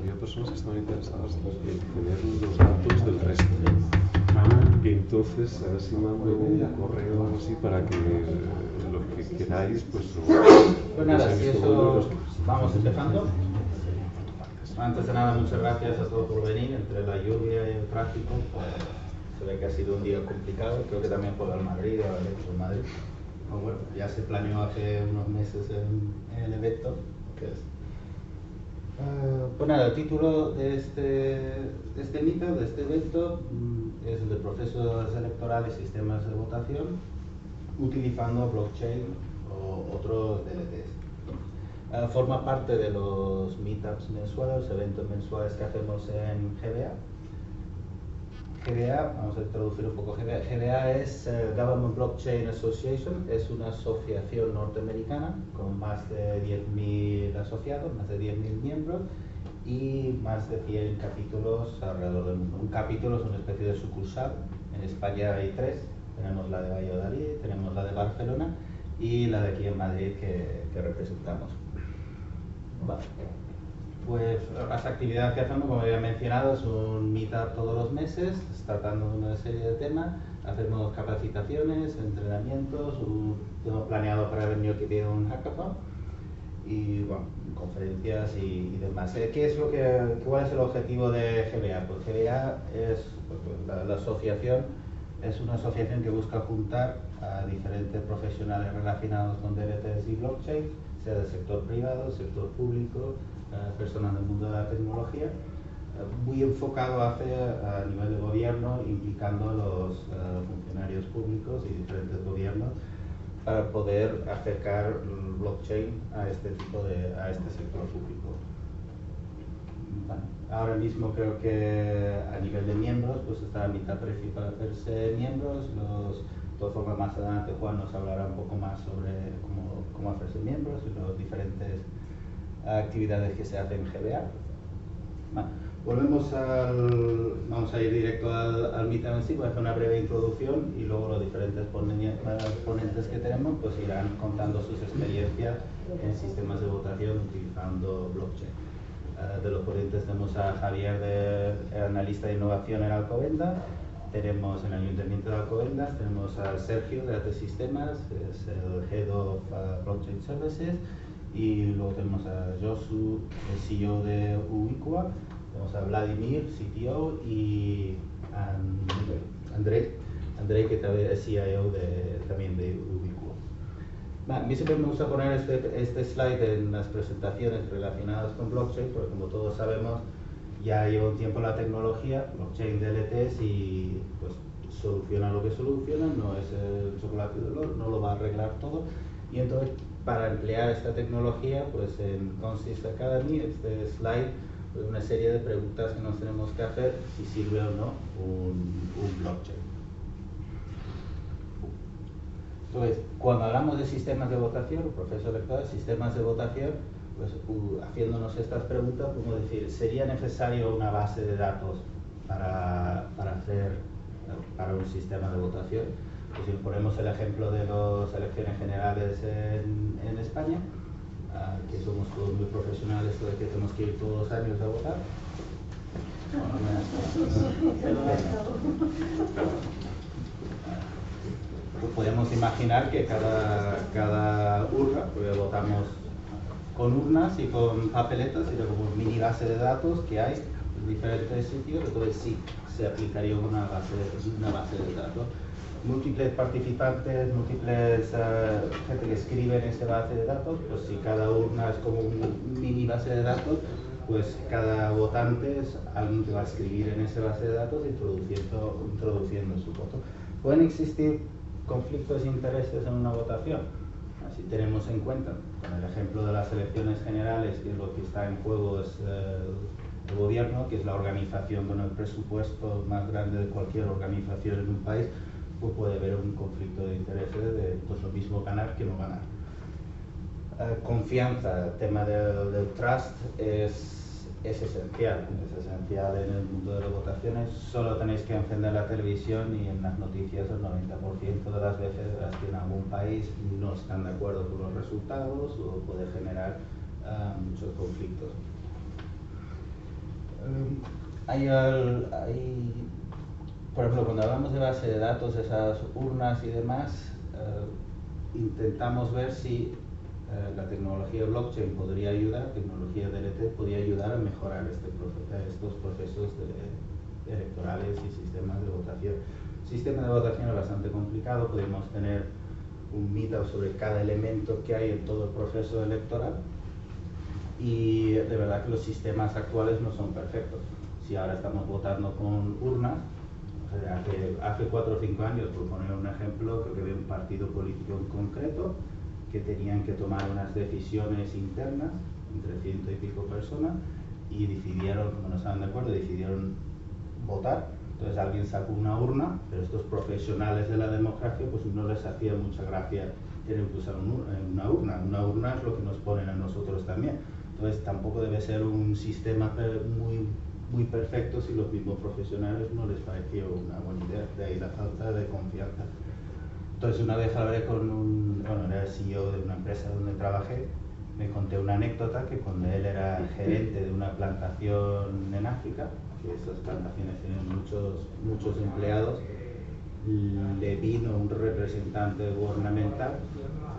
Había personas que estaban interesadas en tener los datos del resto. Y entonces, a ver si mando un correo o algo así para que lo que queráis, pues Pues nada, si eso vamos empezando. Antes de nada, muchas gracias a todos por venir. Entre la lluvia y el tráfico, pues se ve que ha sido un día complicado. Creo que también por el Madrid, haber hecho el Madrid. Bueno, ya se planeó hace unos meses el evento, que es. Pues nada, el título de este meetup, de este evento, es el de procesos electorales y sistemas de votación utilizando blockchain o otros DLTs. Forma parte de los meetups mensuales, eventos mensuales que hacemos en GBA. GBA, vamos a traducir un poco GBA. GBA es Government Blockchain Association, es una asociación norteamericana con más de 10.000 asociados, más de 10.000 miembros y más de 100 capítulos alrededor del mundo. Un capítulo es una especie de sucursal. En España hay 3, tenemos la de Valladolid, tenemos la de Barcelona y la de aquí en Madrid que representamos. Vale. Pues las actividades que hacemos, como había mencionado, es un meetup todos los meses, tratando de una serie de temas. Hacemos capacitaciones, entrenamientos, tenemos planeado para el año que viene un hackathon y bueno, conferencias y demás. ¿Cuál es el objetivo de GBA? Pues GBA es la asociación, es una asociación que busca juntar a diferentes profesionales relacionados con DLTs y blockchain, sea del sector privado, sector público, personas del mundo de la tecnología, muy enfocado a nivel de gobierno, implicando a los funcionarios públicos y diferentes gobiernos para poder acercar el blockchain a este sector público. Bueno, ahora mismo creo que a nivel de miembros, pues está la mitad principal de hacerse miembros. De todas formas, más adelante Juan nos hablará un poco más sobre cómo hacerse miembros y las diferentes actividades que se hacen en GBA. Bueno, vamos a ir directo al meetup en sí. Voy a hacer una breve introducción y luego los diferentes ponentes que tenemos pues irán contando sus experiencias en sistemas de votación utilizando blockchain. De los ponentes tenemos a Javier, analista de innovación en Alcobendas. Tenemos en el Ayuntamiento de Alcobendas, tenemos a Sergio de AT Sistemas, que es el Head of Blockchain Services, y luego tenemos a Josu, el CEO de Ubiqua, tenemos a Vladimir, CTO, y Andrei, que también es CIO también de Ubiqua. A mí siempre me gusta poner este slide en las presentaciones relacionadas con blockchain, porque como todos sabemos, ya lleva un tiempo la tecnología, blockchain, DLTs, y pues soluciona lo que soluciona, no es el chocolate de oro, no lo va a arreglar todo. Y entonces, para emplear esta tecnología, pues en Consist Academy, este slide, pues una serie de preguntas que nos tenemos que hacer si sirve o no un blockchain. Entonces, cuando hablamos de sistemas de votación, procesos electorales, sistemas de votación, pues haciéndonos estas preguntas, podemos decir, ¿sería necesario una base de datos para un sistema de votación? Pues si ponemos el ejemplo de las elecciones generales en España, que somos todos muy profesionales, de que tenemos que ir todos los años a votar. Pues podemos imaginar que cada urna, porque votamos con urnas y con papeletas, y como mini base de datos que hay en diferentes sitios, entonces sí se aplicaría una base de datos. Múltiples participantes, múltiples gente que escribe en esa base de datos, pues si cada urna es como una mini base de datos, pues cada votante es alguien que va a escribir en esa base de datos introduciendo su voto. Pueden existir conflictos de intereses en una votación. Si tenemos en cuenta, con el ejemplo de las elecciones generales, que lo que está en juego es el gobierno, que es la organización con el presupuesto más grande de cualquier organización en un país, pues puede haber un conflicto de intereses de pues, lo mismo ganar que no ganar. Confianza, el tema del trust es esencial en el mundo de las votaciones. Solo tenéis que encender la televisión y en las noticias el 90% de las veces verás que en algún país no están de acuerdo con los resultados o puede generar muchos conflictos. Por ejemplo, cuando hablamos de base de datos, esas urnas y demás, intentamos ver si la tecnología blockchain podría ayudar, tecnología DLT podría ayudar a mejorar estos procesos electorales y sistemas de votación. El sistema de votación es bastante complicado, podemos tener un meetup sobre cada elemento que hay en todo el proceso electoral, y de verdad que los sistemas actuales no son perfectos. Si ahora estamos votando con urnas, o sea, hace 4 o 5 años, por poner un ejemplo, creo que había un partido político en concreto que tenían que tomar unas decisiones internas entre 100 y pico personas y decidieron, como no estaban de acuerdo, decidieron votar. Entonces alguien sacó una urna, pero estos profesionales de la democracia pues no les hacía mucha gracia tener que usar una urna. Una urna es lo que nos ponen a nosotros también. Entonces tampoco debe ser un sistema muy perfecto si los mismos profesionales no les pareció una buena idea. De ahí la falta de confianza. Entonces una vez hablé con era el CEO de una empresa donde trabajé, me conté una anécdota que cuando él era gerente de una plantación en África, que esas plantaciones tienen muchos empleados, le vino un representante gubernamental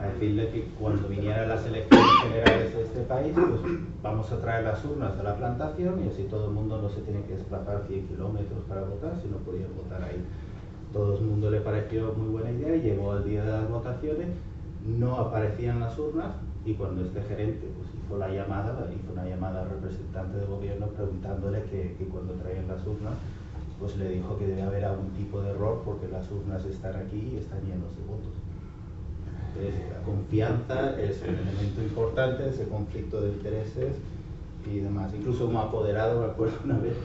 a decirle que cuando vinieran las elecciones generales de este país, pues vamos a traer las urnas a la plantación y así todo el mundo no se tiene que desplazar 100 kilómetros para votar, sino podían votar ahí. Todo el mundo le pareció muy buena idea y llegó el día de las votaciones, no aparecían las urnas y cuando este gerente pues, hizo una llamada al representante del gobierno preguntándole que cuando traían las urnas, pues le dijo que debe haber algún tipo de error porque las urnas están aquí y están llenos de votos. Entonces, la confianza es un elemento importante, ese conflicto de intereses y demás. Incluso como apoderado, me acuerdo una vez,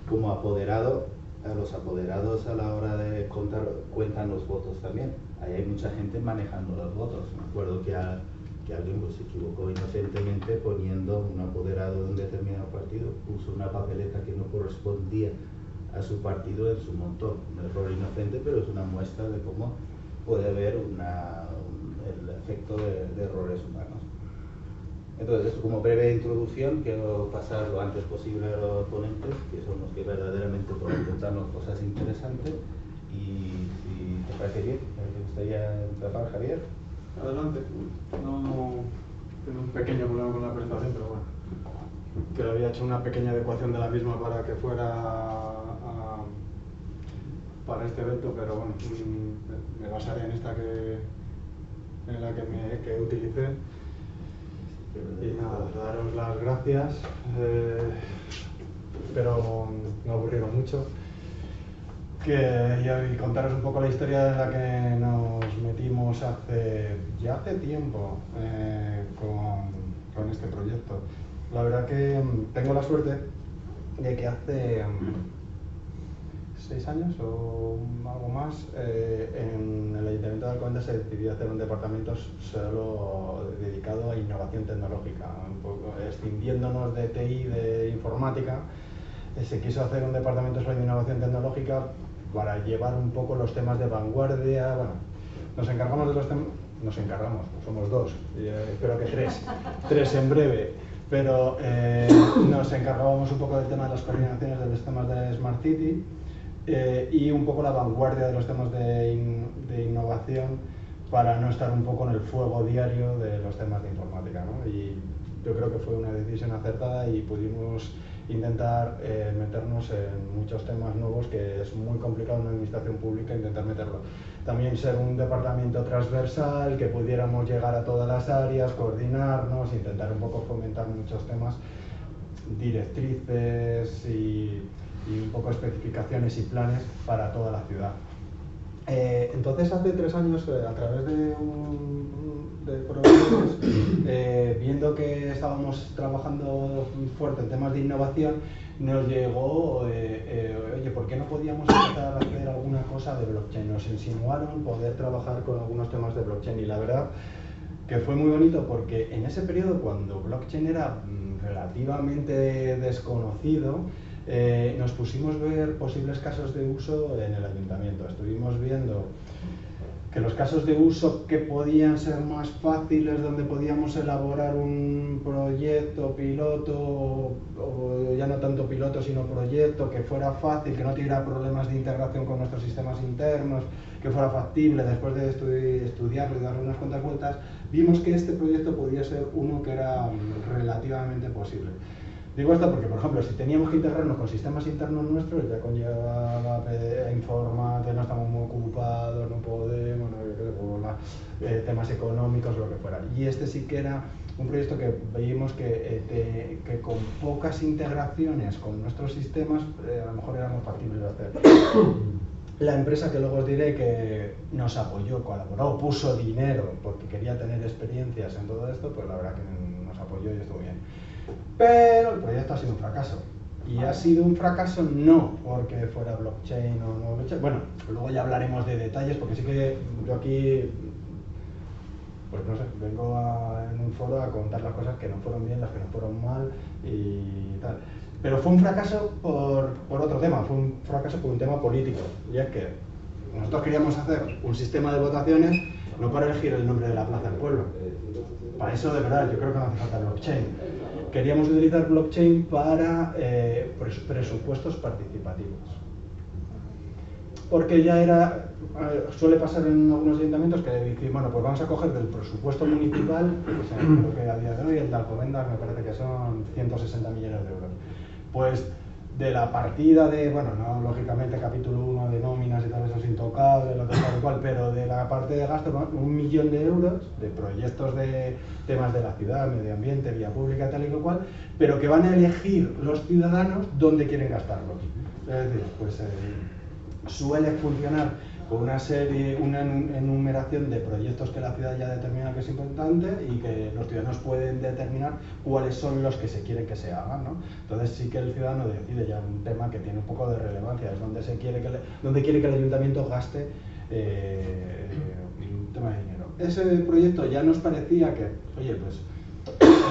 como apoderado, los apoderados a la hora de contar cuentan los votos también. Ahí hay mucha gente manejando los votos. Me acuerdo que alguien pues, se equivocó inocentemente poniendo un apoderado de un determinado partido, puso una papeleta que no correspondía a su partido en su montón. Un error inocente, pero es una muestra de cómo puede haber el efecto de errores humanos. Entonces, como breve introducción, quiero pasar lo antes posible a los ponentes, que son los que verdaderamente pueden contarnos cosas interesantes. Y si te parece bien, ¿te gustaría empezar, Javier? Adelante. No tengo un pequeño problema con la presentación, pero bueno. Que había hecho una pequeña adecuación de la misma para que fuera para este evento, pero bueno, me basaré en esta en la que utilicé. Y nada, daros las gracias, pero no aburriros mucho. Y contaros un poco la historia en la que nos metimos hace tiempo con este proyecto. La verdad que tengo la suerte de que hace 6 años o algo más en el Ayuntamiento de Alcobendas se decidió hacer un departamento solo dedicado a innovación tecnológica, un poco escindiéndonos de TI, de informática. Se quiso hacer un departamento solo de innovación tecnológica para llevar un poco los temas de vanguardia. Bueno, nos encargamos de los temas, somos 2, espero que 3 en breve, pero nos encargábamos un poco del tema de las coordinaciones de los temas de Smart City y un poco la vanguardia de los temas de innovación para no estar un poco en el fuego diario de los temas de informática, ¿no? Y yo creo que fue una decisión acertada y pudimos intentar meternos en muchos temas nuevos que es muy complicado en una administración pública intentar meterlo. También ser un departamento transversal, que pudiéramos llegar a todas las áreas, coordinarnos, intentar un poco fomentar muchos temas, directrices y un poco especificaciones y planes para toda la ciudad. Entonces hace 3 años, a través de proveedores, viendo que estábamos trabajando fuerte en temas de innovación, nos llegó, oye, ¿por qué no podíamos empezar a hacer alguna cosa de blockchain? Nos insinuaron poder trabajar con algunos temas de blockchain y la verdad que fue muy bonito porque en ese periodo, cuando blockchain era relativamente desconocido, nos pusimos a ver posibles casos de uso en el ayuntamiento. Estuvimos viendo que los casos de uso que podían ser más fáciles, donde podíamos elaborar un proyecto piloto, o ya no tanto piloto sino proyecto, que fuera fácil, que no tuviera problemas de integración con nuestros sistemas internos, que fuera factible después de estudiarlo y darle unas cuantas vueltas, vimos que este proyecto podía ser uno que era relativamente posible. Digo esto porque, por ejemplo, si teníamos que integrarnos con sistemas internos nuestros, ya conllevaba informar que no estamos muy ocupados, no podemos, temas económicos, lo que fuera. Y este sí que era un proyecto que veíamos que con pocas integraciones con nuestros sistemas, a lo mejor éramos factibles de hacer. La empresa que luego os diré que nos apoyó, colaboró, puso dinero porque quería tener experiencias en todo esto, pues la verdad que nos apoyó y estuvo bien. Pero el proyecto ha sido un fracaso. Y ha sido un fracaso no porque fuera blockchain o no blockchain. Bueno, luego ya hablaremos de detalles porque sí que yo aquí, pues no sé, vengo en un foro a contar las cosas que no fueron bien, las que no fueron mal y tal. Pero fue un fracaso por otro tema, fue un fracaso por un tema político. Y es que nosotros queríamos hacer un sistema de votaciones no para elegir el nombre de la plaza del pueblo. Para eso, de verdad, yo creo que no hace falta blockchain. Queríamos utilizar blockchain para presupuestos participativos. Porque ya era, suele pasar en algunos ayuntamientos que dicen, bueno, pues vamos a coger del presupuesto municipal, pues, creo que a día de hoy el de Alcobendas me parece que son 160 millones de euros. Pues de la partida de, bueno, no lógicamente capítulo 1 de nóminas y tal, eso es intocable, lo que tal y cual, pero de la parte de gasto, ¿no? 1 millón de euros de proyectos de temas de la ciudad, medio ambiente, vía pública, tal y cual, pero que van a elegir los ciudadanos dónde quieren gastarlos. Es decir, pues suele funcionar con una enumeración de proyectos que la ciudad ya determina que es importante y que los ciudadanos pueden determinar cuáles son los que se quiere que se hagan, ¿no? Entonces sí que el ciudadano decide ya un tema que tiene un poco de relevancia, es donde quiere que el ayuntamiento gaste un tema de dinero. Ese proyecto ya nos parecía que, oye, pues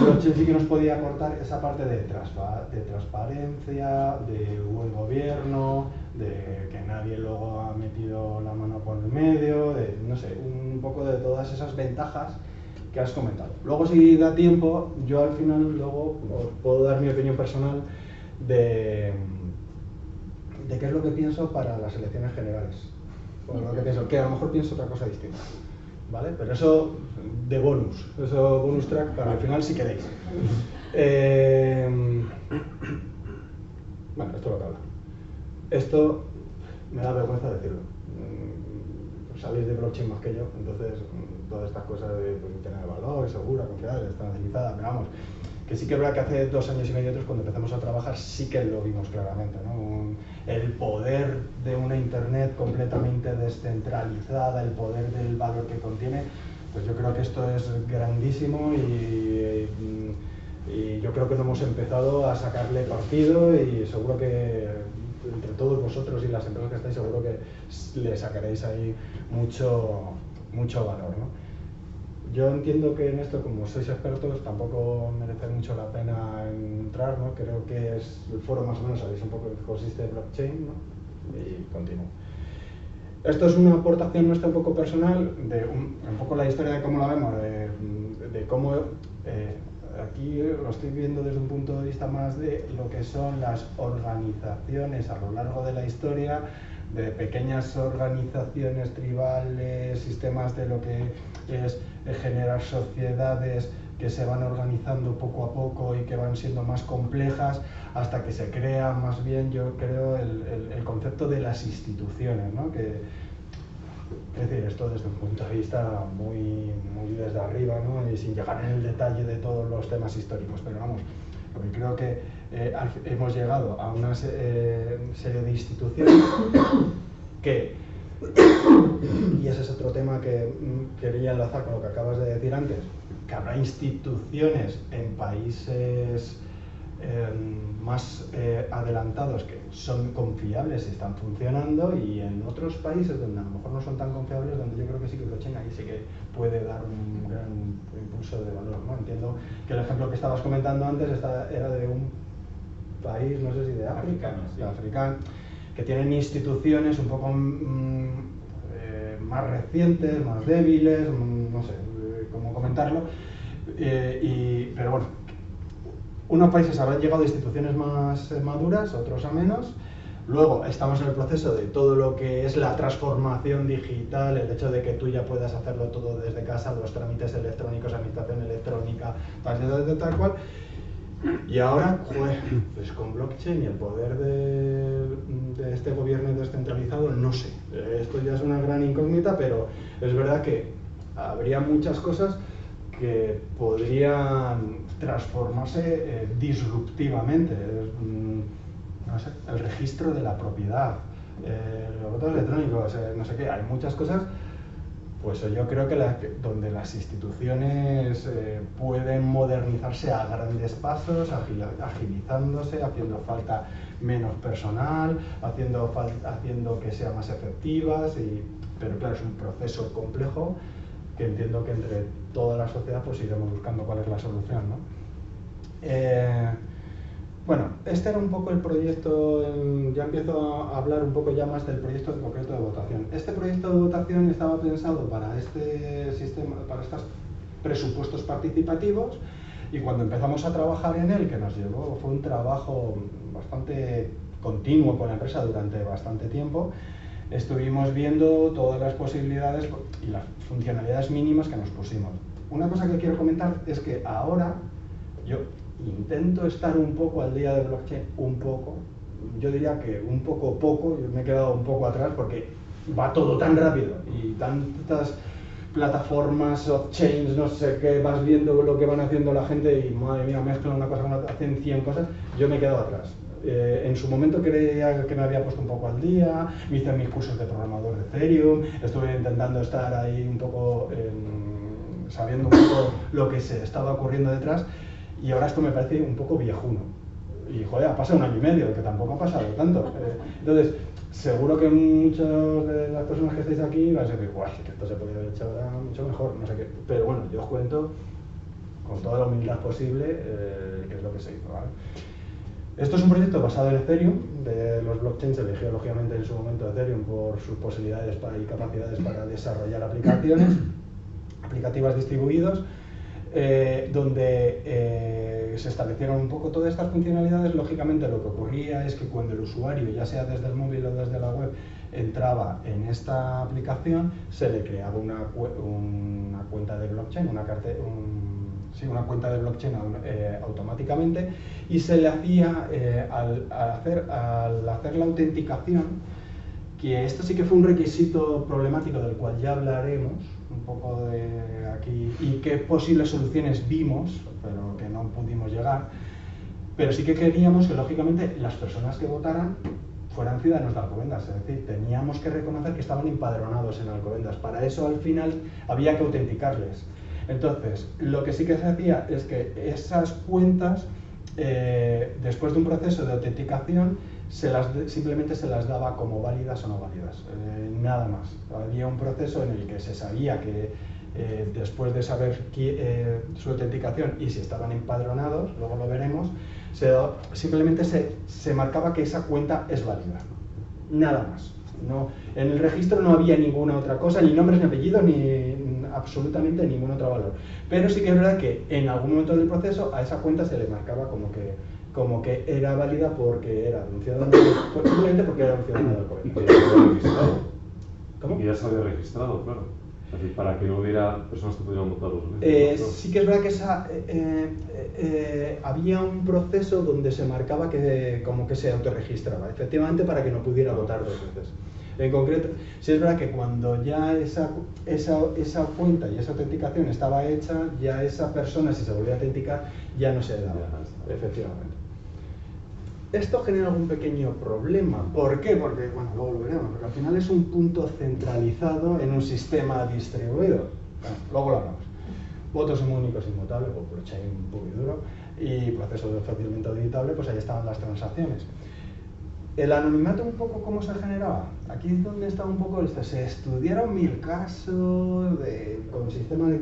blockchain sí que nos podía aportar esa parte de transparencia, de buen gobierno, de que nadie luego ha metido la mano por el medio, de, no sé, un poco de todas esas ventajas que has comentado. Luego, si da tiempo, yo al final luego os puedo dar mi opinión personal de qué es lo que pienso para las elecciones generales. Bueno, lo que pienso, que a lo mejor pienso otra cosa distinta. ¿Vale? Pero eso de bonus, eso bonus track para el final si queréis. Bueno, esto es lo que habla. Esto me da vergüenza decirlo. Sabéis de blockchain más que yo, entonces todas estas cosas de pues, tener valor, segura, confiable, estandarizada, pero vamos, que sí que es verdad que hace 2 años y medio cuando empezamos a trabajar sí que lo vimos claramente, ¿no? El poder de una internet completamente descentralizada, el poder del valor que contiene, pues yo creo que esto es grandísimo y yo creo que no hemos empezado a sacarle partido y seguro que entre todos vosotros y las empresas que estáis seguro que le sacaréis ahí mucho valor, ¿no? Yo entiendo que en esto, como sois expertos, tampoco merece mucho la pena entrar, ¿no? Creo que es el foro más o menos, sabéis un poco en qué consiste blockchain, ¿no? Y continúo. Esto es una aportación nuestra un poco personal, de un poco la historia de cómo la vemos, de cómo aquí lo estoy viendo desde un punto de vista más de lo que son las organizaciones a lo largo de la historia, de pequeñas organizaciones tribales, sistemas de lo que es generar sociedades que se van organizando poco a poco y que van siendo más complejas hasta que se crea más bien, yo creo, el concepto de las instituciones, ¿no? Es decir, esto desde un punto de vista muy desde arriba, ¿no? Y sin llegar en el detalle de todos los temas históricos, pero vamos, porque creo que hemos llegado a una serie de instituciones que, y ese es otro tema que quería enlazar con lo que acabas de decir antes, que habrá instituciones en países más adelantados que son confiables y están funcionando, y en otros países donde a lo mejor no son tan confiables, donde yo creo que sí que blockchain ahí sí que puede dar un gran impulso de valor, ¿no? Entiendo que el ejemplo que estabas comentando antes era de un país, no sé si de África, africano, sí. africano, que tienen instituciones un poco más recientes, más débiles, no sé cómo comentarlo, pero bueno, unos países habrán llegado a instituciones más maduras, otros a menos. Luego estamos en el proceso de todo lo que es la transformación digital, el hecho de que tú ya puedas hacerlo todo desde casa, los trámites electrónicos, administración electrónica, tal cual. Y ahora, pues con blockchain y el poder de este gobierno descentralizado, no sé. Esto ya es una gran incógnita, pero es verdad que habría muchas cosas que podrían transformarse disruptivamente. No sé, el registro de la propiedad, los votos electrónicos, no sé qué, hay muchas cosas. Pues yo creo que donde las instituciones pueden modernizarse a grandes pasos, agilizándose, haciendo falta menos personal, haciendo que sean más efectivas, pero claro, es un proceso complejo que entiendo que entre toda la sociedad pues iremos buscando cuál es la solución, ¿no? Bueno, este era un poco el proyecto, ya empiezo a hablar un poco ya más del proyecto en concreto de votación. Este proyecto de votación estaba pensado para este sistema, para estos presupuestos participativos, y cuando empezamos a trabajar en él, que nos llevó, fue un trabajo bastante continuo con la empresa durante bastante tiempo, estuvimos viendo todas las posibilidades y las funcionalidades mínimas que nos pusimos. Una cosa que quiero comentar es que ahora yo intento estar un poco al día de blockchain, un poco, yo diría que un poco, yo me he quedado un poco atrás porque va todo tan rápido y tantas plataformas, off-chains, no sé qué, vas viendo lo que van haciendo la gente y madre mía, mezclan una cosa con otra, hacen 100 cosas, yo me he quedado atrás. En su momento creía que me había puesto un poco al día, me hice mis cursos de programador de Ethereum, estuve intentando estar ahí un poco, sabiendo un poco lo que se estaba ocurriendo detrás, y ahora esto me parece un poco viejuno. Y joder, ha pasado 1 año y medio, que tampoco ha pasado tanto. Entonces, seguro que muchas de las personas que estáis aquí van a decir, guay, que esto se podría haber hecho ahora mucho mejor, no sé qué. Pero bueno, yo os cuento con toda la humildad posible qué es lo que se hizo, ¿vale? Esto es un proyecto basado en Ethereum, de los blockchains, eligió lógicamente en su momento Ethereum por sus posibilidades y capacidades para desarrollar aplicativos distribuidos, donde se establecieron un poco todas estas funcionalidades. Lógicamente lo que ocurría es que cuando el usuario, ya sea desde el móvil o desde la web, entraba en esta aplicación, se le creaba una cuenta de blockchain, una cuenta de blockchain automáticamente, y se le hacía, al hacer la autenticación, que esto sí que fue un requisito problemático del cual ya hablaremos un poco de aquí, y qué posibles soluciones vimos, pero que no pudimos llegar. Pero sí que queríamos que lógicamente las personas que votaran fueran ciudadanos de Alcobendas, es decir, teníamos que reconocer que estaban empadronados en Alcobendas. Para eso al final había que autenticarles. Entonces, lo que sí que se hacía es que esas cuentas, después de un proceso de autenticación, simplemente se las daba como válidas o no válidas, nada más. Había un proceso en el que se sabía que después de saber su autenticación y si estaban empadronados, luego lo veremos, simplemente se marcaba que esa cuenta es válida, nada más. No, en el registro no había ninguna otra cosa, ni nombres, ni apellidos, ni absolutamente ningún otro valor. Pero sí que es verdad que en algún momento del proceso a esa cuenta se le marcaba como que era válida porque era un ciudadano, simplemente porque era un ciudadano de Alcobendas. Y ya se había registrado. ¿Cómo? Y ya se había registrado, claro. Es decir, para que no hubiera personas que pudieran votar 2 veces. ¿No? Sí que es verdad que había un proceso donde se marcaba que como que se autorregistraba, efectivamente, para que no pudiera votar 2 veces. En concreto, sí es verdad que cuando ya esa cuenta y esa autenticación estaba hecha, ya esa persona, si se volvía a autenticar, ya no se daba, efectivamente. Esto genera algún pequeño problema. ¿Por qué? Porque, bueno, luego lo veremos, porque al final es un punto centralizado en un sistema distribuido. Bueno, luego lo hablamos. Votos únicos inmutables, o blockchain puro y duro, y proceso fácilmente auditable, pues ahí estaban las transacciones. El anonimato, un poco, ¿cómo se generaba? Aquí es donde estaba un poco esto. Se estudiaron 1000 casos con sistemas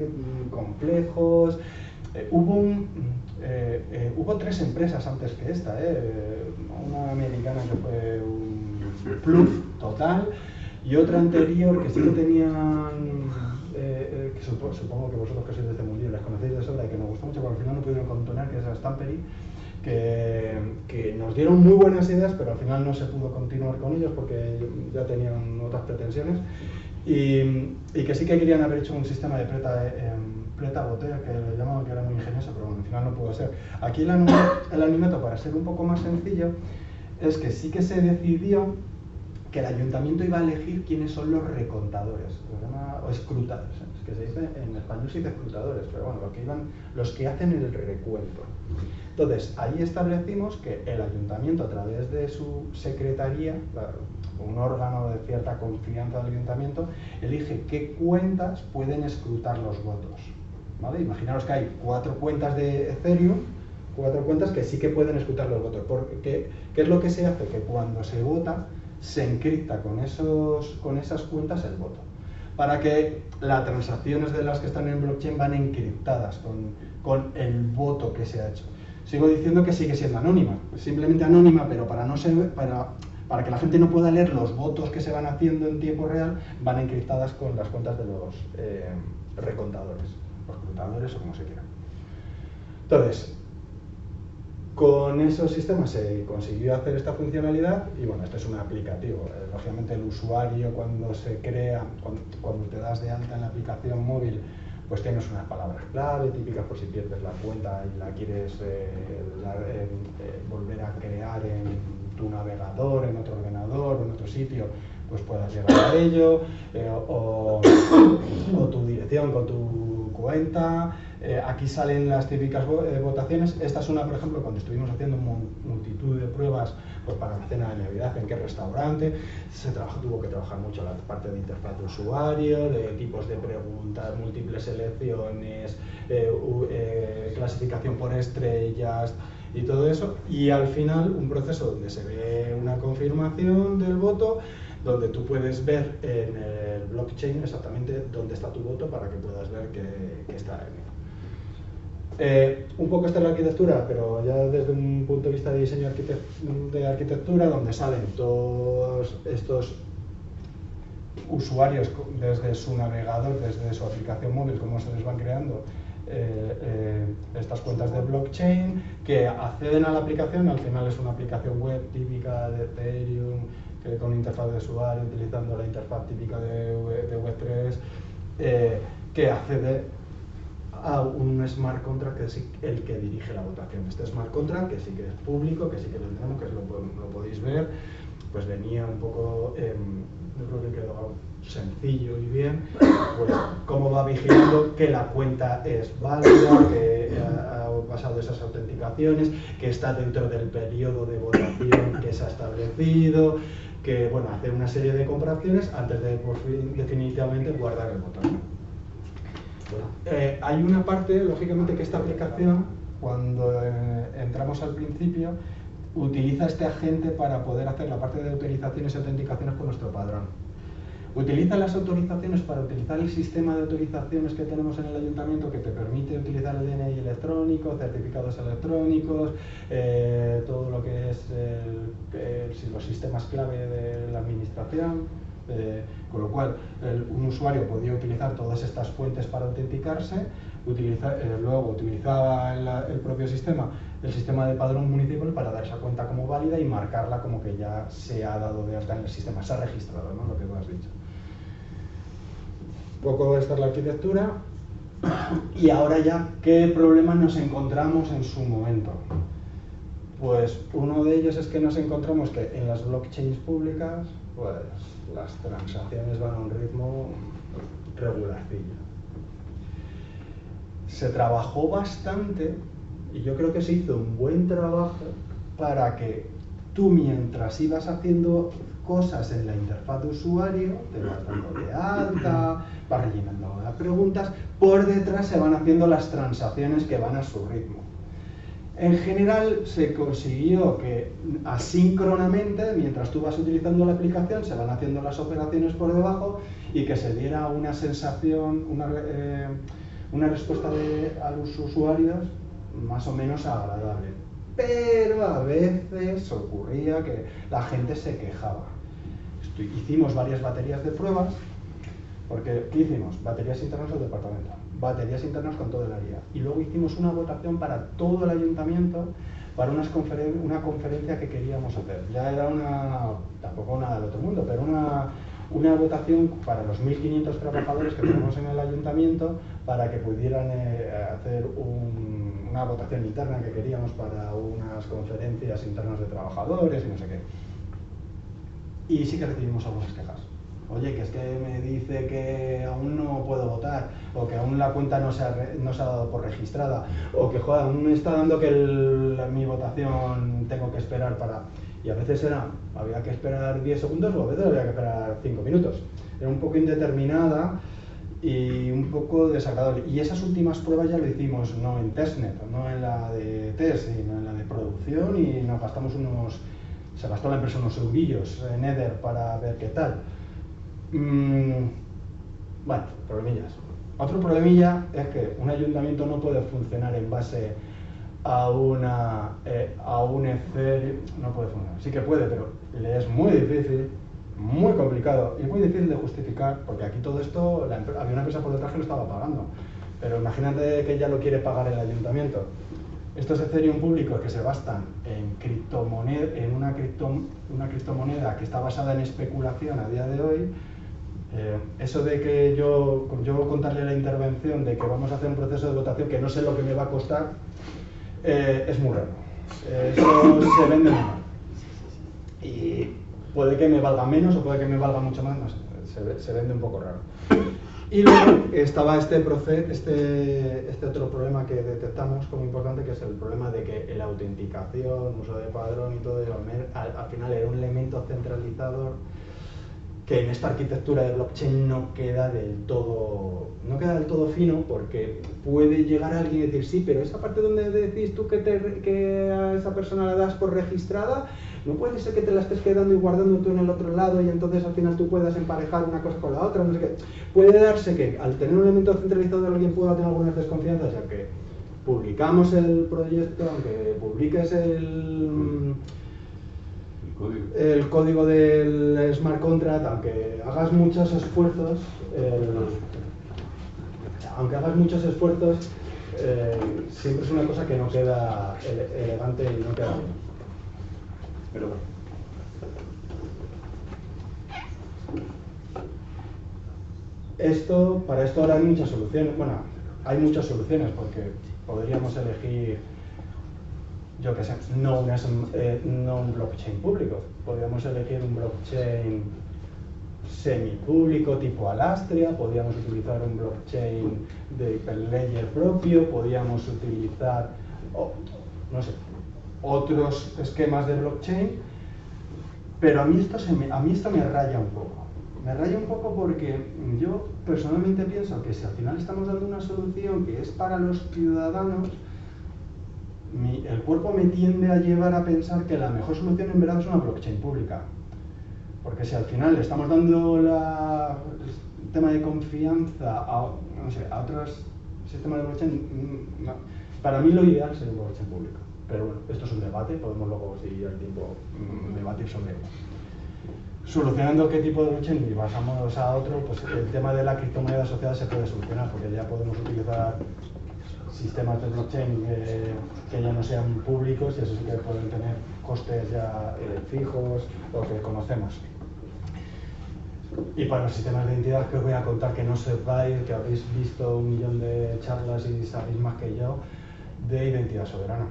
complejos. Hubo 3 empresas antes que esta, una americana que fue un pluf total, y otra anterior que sí que tenían, que supongo que vosotros que sois de este mundillo les conocéis de sobra y que nos gustó mucho, pero al final no pudieron contener, que es la Stampery, que nos dieron muy buenas ideas, pero al final no se pudo continuar con ellos porque ya tenían otras pretensiones, y que sí que querían haber hecho un sistema de preta-botea, que le llamaban, que era muy ingenioso, pero bueno, al final no pudo ser. Aquí el animato, para ser un poco más sencillo, es que sí que se decidió que el ayuntamiento iba a elegir quiénes son los recontadores, o escrutadores, es que se dice, en español se dice escrutadores, pero bueno, los que hacen el recuento. Entonces, ahí establecimos que el ayuntamiento, a través de su secretaría, un órgano de cierta confianza del ayuntamiento, elige qué cuentas pueden escrutar los votos, ¿vale? Imaginaros que hay 4 cuentas de Ethereum, 4 cuentas que sí que pueden escrutar los votos. Porque, ¿qué es lo que se hace? Que cuando se vota, se encripta con esas cuentas el voto, para que las transacciones de las que están en blockchain van encriptadas con el voto que se ha hecho. Sigo diciendo que sigue siendo anónima, simplemente anónima, pero para que la gente no pueda leer los votos que se van haciendo en tiempo real, van encriptadas con las cuentas de los recontadores, los escrutadores o como se quiera. Entonces, con esos sistemas se consiguió hacer esta funcionalidad y bueno, este es un aplicativo. Lógicamente el usuario cuando se crea, cuando te das de alta en la aplicación móvil, pues tienes unas palabras clave típicas por si pierdes la cuenta y la quieres volver a crear en tu navegador, en otro ordenador o en otro sitio, pues puedas llegar a ello, o tu dirección con tu cuenta. Aquí salen las típicas votaciones. Esta es una, por ejemplo, cuando estuvimos haciendo multitud de pruebas pues para la cena de Navidad, en qué restaurante, tuvo que trabajar mucho la parte de interfaz de usuario, de tipos de preguntas, múltiples selecciones, clasificación por estrellas y todo eso, y al final un proceso donde se ve una confirmación del voto, donde tú puedes ver en el blockchain exactamente dónde está tu voto para que puedas ver que está en él. Un poco esta es la arquitectura, pero ya desde un punto de vista de diseño de arquitectura, donde salen todos estos usuarios desde su navegador, desde su aplicación móvil, cómo se les van creando estas cuentas de blockchain, que acceden a la aplicación. Al final es una aplicación web típica de Ethereum, con interfaz de usuario, utilizando la interfaz típica de Web3, que accede a un smart contract que es el que dirige la votación. Este smart contract, que sí que es público, que sí que lo tenemos, que lo podéis ver, pues venía un poco, yo creo que quedó sencillo y bien, pues cómo va vigilando que la cuenta es válida, que ha pasado esas autenticaciones, que está dentro del periodo de votación que se ha establecido, que bueno, hace una serie de comparaciones antes de por fin definitivamente guardar el botón. Hay una parte, lógicamente, que esta aplicación, cuando entramos al principio, utiliza este agente para poder hacer la parte de autorizaciones y autenticaciones con nuestro padrón. Utiliza las autorizaciones para utilizar el sistema de autorizaciones que tenemos en el ayuntamiento, que te permite utilizar el DNI electrónico, certificados electrónicos, todo lo que es los sistemas clave de la administración. Con lo cual un usuario podía utilizar todas estas fuentes para autenticarse, luego utilizaba el propio sistema, el sistema de padrón municipal, para dar esa cuenta como válida y marcarla como que ya se ha dado de alta en el sistema, se ha registrado, ¿no? Lo que tú has dicho. Un poco esta es la arquitectura. Y ahora ya, ¿qué problemas nos encontramos en su momento? Pues uno de ellos es que nos encontramos que en las blockchains públicas, pues las transacciones van a un ritmo regularcillo. Se trabajó bastante y yo creo que se hizo un buen trabajo para que tú, mientras ibas haciendo cosas en la interfaz de usuario, te vas dando de alta, vas rellenando las preguntas, por detrás se van haciendo las transacciones que van a su ritmo. En general se consiguió que asíncronamente, mientras tú vas utilizando la aplicación, se van haciendo las operaciones por debajo y que se diera una sensación, una respuesta a los usuarios más o menos agradable. Pero a veces ocurría que la gente se quejaba. hicimos varias baterías de pruebas, porque ¿qué hicimos? Baterías internas del departamento, baterías internas con todo el área, y luego hicimos una votación para todo el ayuntamiento para una conferencia que queríamos hacer. Ya era tampoco nada del otro mundo, pero una votación para los 1.500 trabajadores que tenemos en el ayuntamiento para que pudieran hacer una votación interna que queríamos para unas conferencias internas de trabajadores y no sé qué. Y sí que recibimos algunas quejas. Oye, que es que me dice que aún no puedo votar, o que aún la cuenta no se ha dado por registrada, o que joder, aún me está dando que mi votación tengo que esperar para... Y a veces había que esperar 10 segundos o a veces había que esperar 5 minutos. Era un poco indeterminada y un poco desagradable. Y esas últimas pruebas ya lo hicimos no en testnet, no en la de test, sino en la de producción, y nos gastamos se gastó la empresa unos eurillos en Ether para ver qué tal. Bueno, problemillas. Otro problemilla es que un ayuntamiento no puede funcionar en base a un Ethereum, no puede funcionar. Sí que puede, pero le es muy difícil, muy complicado y muy difícil de justificar, porque aquí todo esto, había una empresa por detrás que lo estaba pagando. Pero imagínate que ya lo quiere pagar el ayuntamiento. Estos Ethereum públicos que se bastan en criptomoneda, en una criptomoneda que está basada en especulación a día de hoy, eso de que yo contarle la intervención de que vamos a hacer un proceso de votación que no sé lo que me va a costar, es muy raro. Eso se vende muy mal. Y puede que me valga menos o puede que me valga mucho más, no sé, se vende un poco raro. Y luego estaba este otro problema que detectamos como importante, que es el problema de que la autenticación, uso de padrón y todo eso, al final era un elemento centralizador que en esta arquitectura de blockchain no queda del todo fino, porque puede llegar alguien y decir, sí, pero esa parte donde decís tú que a esa persona la das por registrada, no puede ser que te la estés quedando y guardando tú en el otro lado y entonces al final tú puedas emparejar una cosa con la otra, no sé qué. Puede darse que al tener un elemento centralizado alguien pueda tener algunas desconfianzas, ya que publicamos el proyecto, aunque publiques el código del smart contract, aunque hagas muchos esfuerzos, siempre es una cosa que no queda elegante y no queda bien. Pero bueno. Para esto ahora hay muchas soluciones. Bueno, hay muchas soluciones porque podríamos elegir, yo qué sé, no un blockchain público. Podríamos elegir un blockchain semipúblico tipo Alastria, podríamos utilizar un blockchain de hiperledger propio, podríamos utilizar, no sé, otros esquemas de blockchain, pero a mí esto me raya un poco. Me raya un poco porque yo personalmente pienso que si al final estamos dando una solución que es para los ciudadanos, el cuerpo me tiende a llevar a pensar que la mejor solución en verdad es una blockchain pública. Porque si al final le estamos dando el tema de confianza a otros sistemas de blockchain, para mí lo ideal sería un blockchain público. Pero bueno, esto es un debate, podemos luego, si hay tiempo, debatir sobre ello. Solucionando qué tipo de blockchain y pasamos a otro, pues el tema de la criptomoneda asociada se puede solucionar, porque ya podemos utilizar sistemas de blockchain que ya no sean públicos y eso sí que pueden tener costes ya fijos o que conocemos. Y para los sistemas de identidad que os voy a contar, que no sepáis, que habéis visto 1 millón de charlas y sabéis más que yo, de identidad soberana.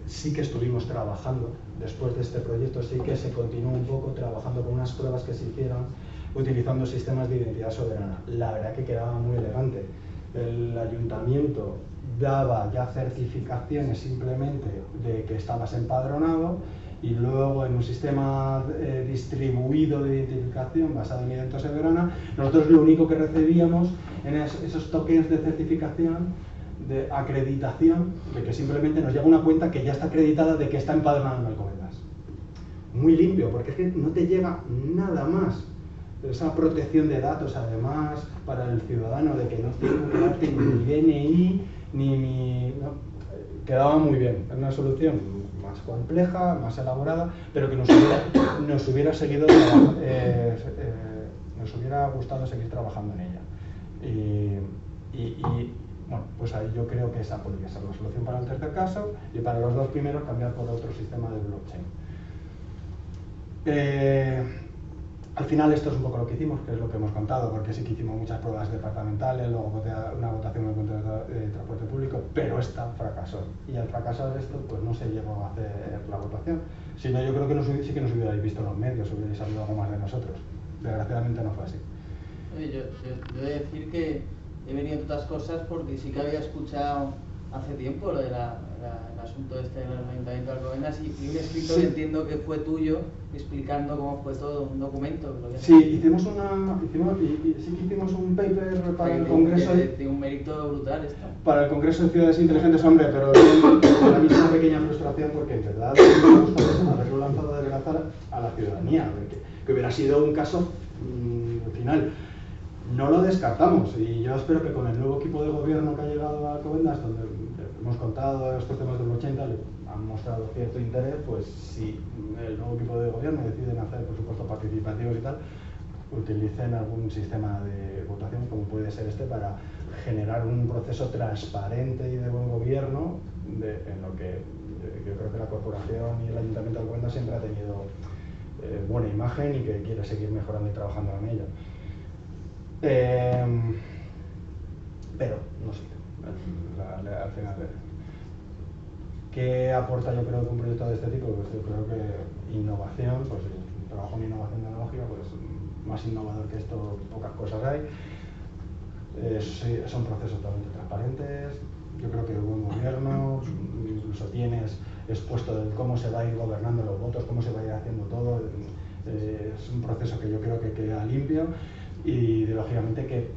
Sí que estuvimos trabajando, después de este proyecto sí que se continuó un poco trabajando con unas pruebas que se hicieron utilizando sistemas de identidad soberana. La verdad que quedaba muy elegante. El ayuntamiento daba ya certificaciones simplemente de que estabas empadronado y luego en un sistema distribuido de identificación basado en identidad soberana, nosotros lo único que recibíamos eran esos tokens de certificación, de acreditación, de que simplemente nos llega una cuenta que ya está acreditada de que está empadronado en Alcobendas. Muy limpio, porque es que no te llega nada más. Esa protección de datos, además, para el ciudadano, de que no tengo que darte ni mi DNI, ni mi... No, quedaba muy bien, es una solución más compleja, más elaborada, pero que nos hubiera seguido, nos hubiera gustado seguir trabajando en ella. Y bueno, pues ahí yo creo que esa podría ser la solución para el tercer caso, y para los dos primeros cambiar por otro sistema de blockchain. Al final esto es un poco lo que hicimos, que es lo que hemos contado, porque sí que hicimos muchas pruebas departamentales, luego una votación en el Consejo de Transporte Público, pero esta fracasó. Y al fracasar esto, pues no se llegó a hacer la votación. Si no, yo creo que sí que nos hubierais visto en los medios, hubierais sabido algo más de nosotros. Desgraciadamente no fue así. Oye, yo he de decir que he venido a otras cosas porque sí que había escuchado hace tiempo lo del asunto este del Ayuntamiento de Alcobendas y un escrito que entiendo que fue tuyo explicando cómo fue todo, un documento. Sí, hicimos un paper para el Congreso. De un mérito brutal esto. Para el Congreso de Ciudades Inteligentes, hombre, pero para mí es una pequeña frustración porque en verdad me gustaría haberlo lanzado de verdad a la ciudadanía, que hubiera sido un caso final. No lo descartamos y yo espero que con el nuevo equipo de gobierno que ha llegado a Alcobendas, donde hemos contado estos temas del 80, le han mostrado cierto interés, pues si el nuevo equipo de gobierno deciden hacer presupuestos participativos y tal, utilicen algún sistema de votación como puede ser este para generar un proceso transparente y de buen gobierno en lo que yo creo que la corporación y el Ayuntamiento de Alcobendas siempre ha tenido buena imagen y que quiere seguir mejorando y trabajando en ello. Pero no sé, al final, ¿qué aporta yo creo que un proyecto de este tipo? Pues yo creo que innovación, pues trabajo en innovación tecnológica, pues más innovador que esto pocas cosas hay. Son procesos totalmente transparentes, yo creo que el buen gobierno, incluso tienes expuesto de cómo se va a ir gobernando los votos, cómo se va a ir haciendo todo, es un proceso que yo creo que queda limpio y ideológicamente que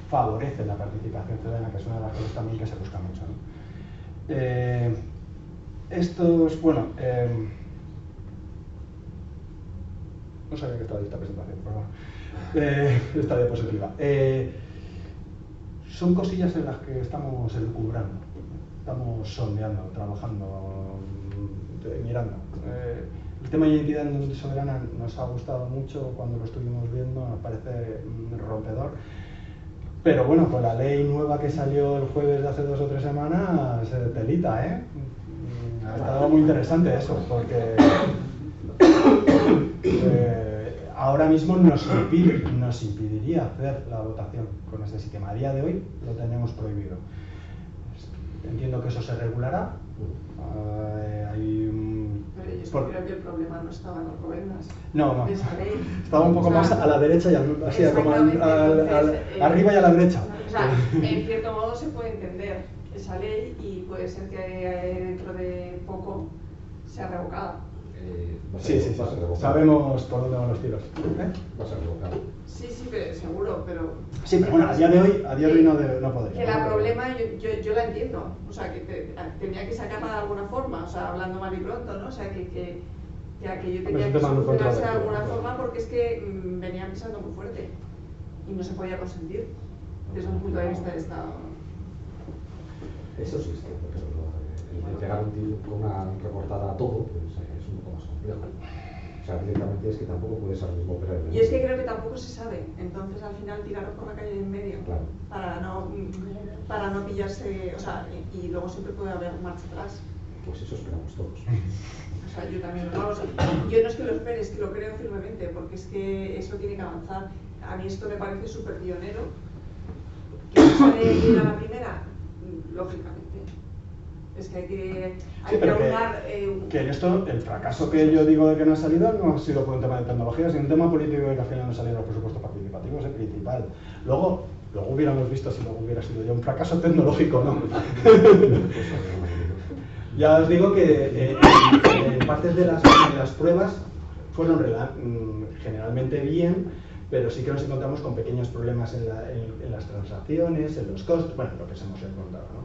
favorece la participación ciudadana, que es una de las cosas también que se busca mucho, ¿no? Bueno, no sabía que estaba esta presentación, pero bueno, esta diapositiva. Son cosillas en las que estamos elucubrando, estamos sondeando, trabajando, mirando. El tema de identidad soberana nos ha gustado mucho cuando lo estuvimos viendo, nos parece rompedor. Pero bueno, con la ley nueva que salió el jueves de hace 2 o 3 semanas, telita, ¿eh? Ha estado muy interesante eso, porque ahora mismo nos impediría hacer la votación con este sistema. A día de hoy lo tenemos prohibido. Entiendo que eso se regulará. Pero yo creo que el problema no estaba en Alcobendas. No. Esa ley. Estaba un poco más a la derecha y así como arriba y a la derecha. O sea, en cierto modo se puede entender esa ley y puede ser que dentro de poco sea revocada. Sí. Sabemos por dónde van los tiros. Va a ser revocado. Sí, pero seguro, pero... Sí, pero bueno, a día de hoy no podría. Que la problema yo la entiendo, o sea, que tenía que sacarla de alguna forma, o sea, hablando mal y pronto, ¿no? O sea, que aquello tenía que solucionarse de alguna forma porque es que venía pisando muy fuerte y no se podía consentir desde un punto de vista de Estado. Eso sí, es que por ejemplo, el pegar un tiro con una recortada a todo, pues es un poco más complejo. O sea, directamente es que tampoco puedes al mismo operar. Y es que creo que tampoco se sabe, entonces al final tiraros por la calle de en medio, claro, para no pillarse, o sea, y luego siempre puede haber marcha atrás. Pues eso esperamos todos. O sea, yo también, vamos, yo no es que lo espere, es que lo creo firmemente, porque es que eso tiene que avanzar. A mí esto me parece súper pionero. ¿Que no sale bien a la primera? Lógicamente. Es que hay que aunar... Que en esto, el fracaso que yo digo de que no ha salido no ha sido por un tema de tecnología, sino un tema político de que al final no salieron los presupuestos participativos, es el principal. Luego hubiéramos visto si luego hubiera sido ya un fracaso tecnológico, ¿no? Ya os digo que partes de las pruebas fueron generalmente bien, pero sí que nos encontramos con pequeños problemas en las transacciones, en los costos, bueno, lo que se hemos encontrado, ¿no?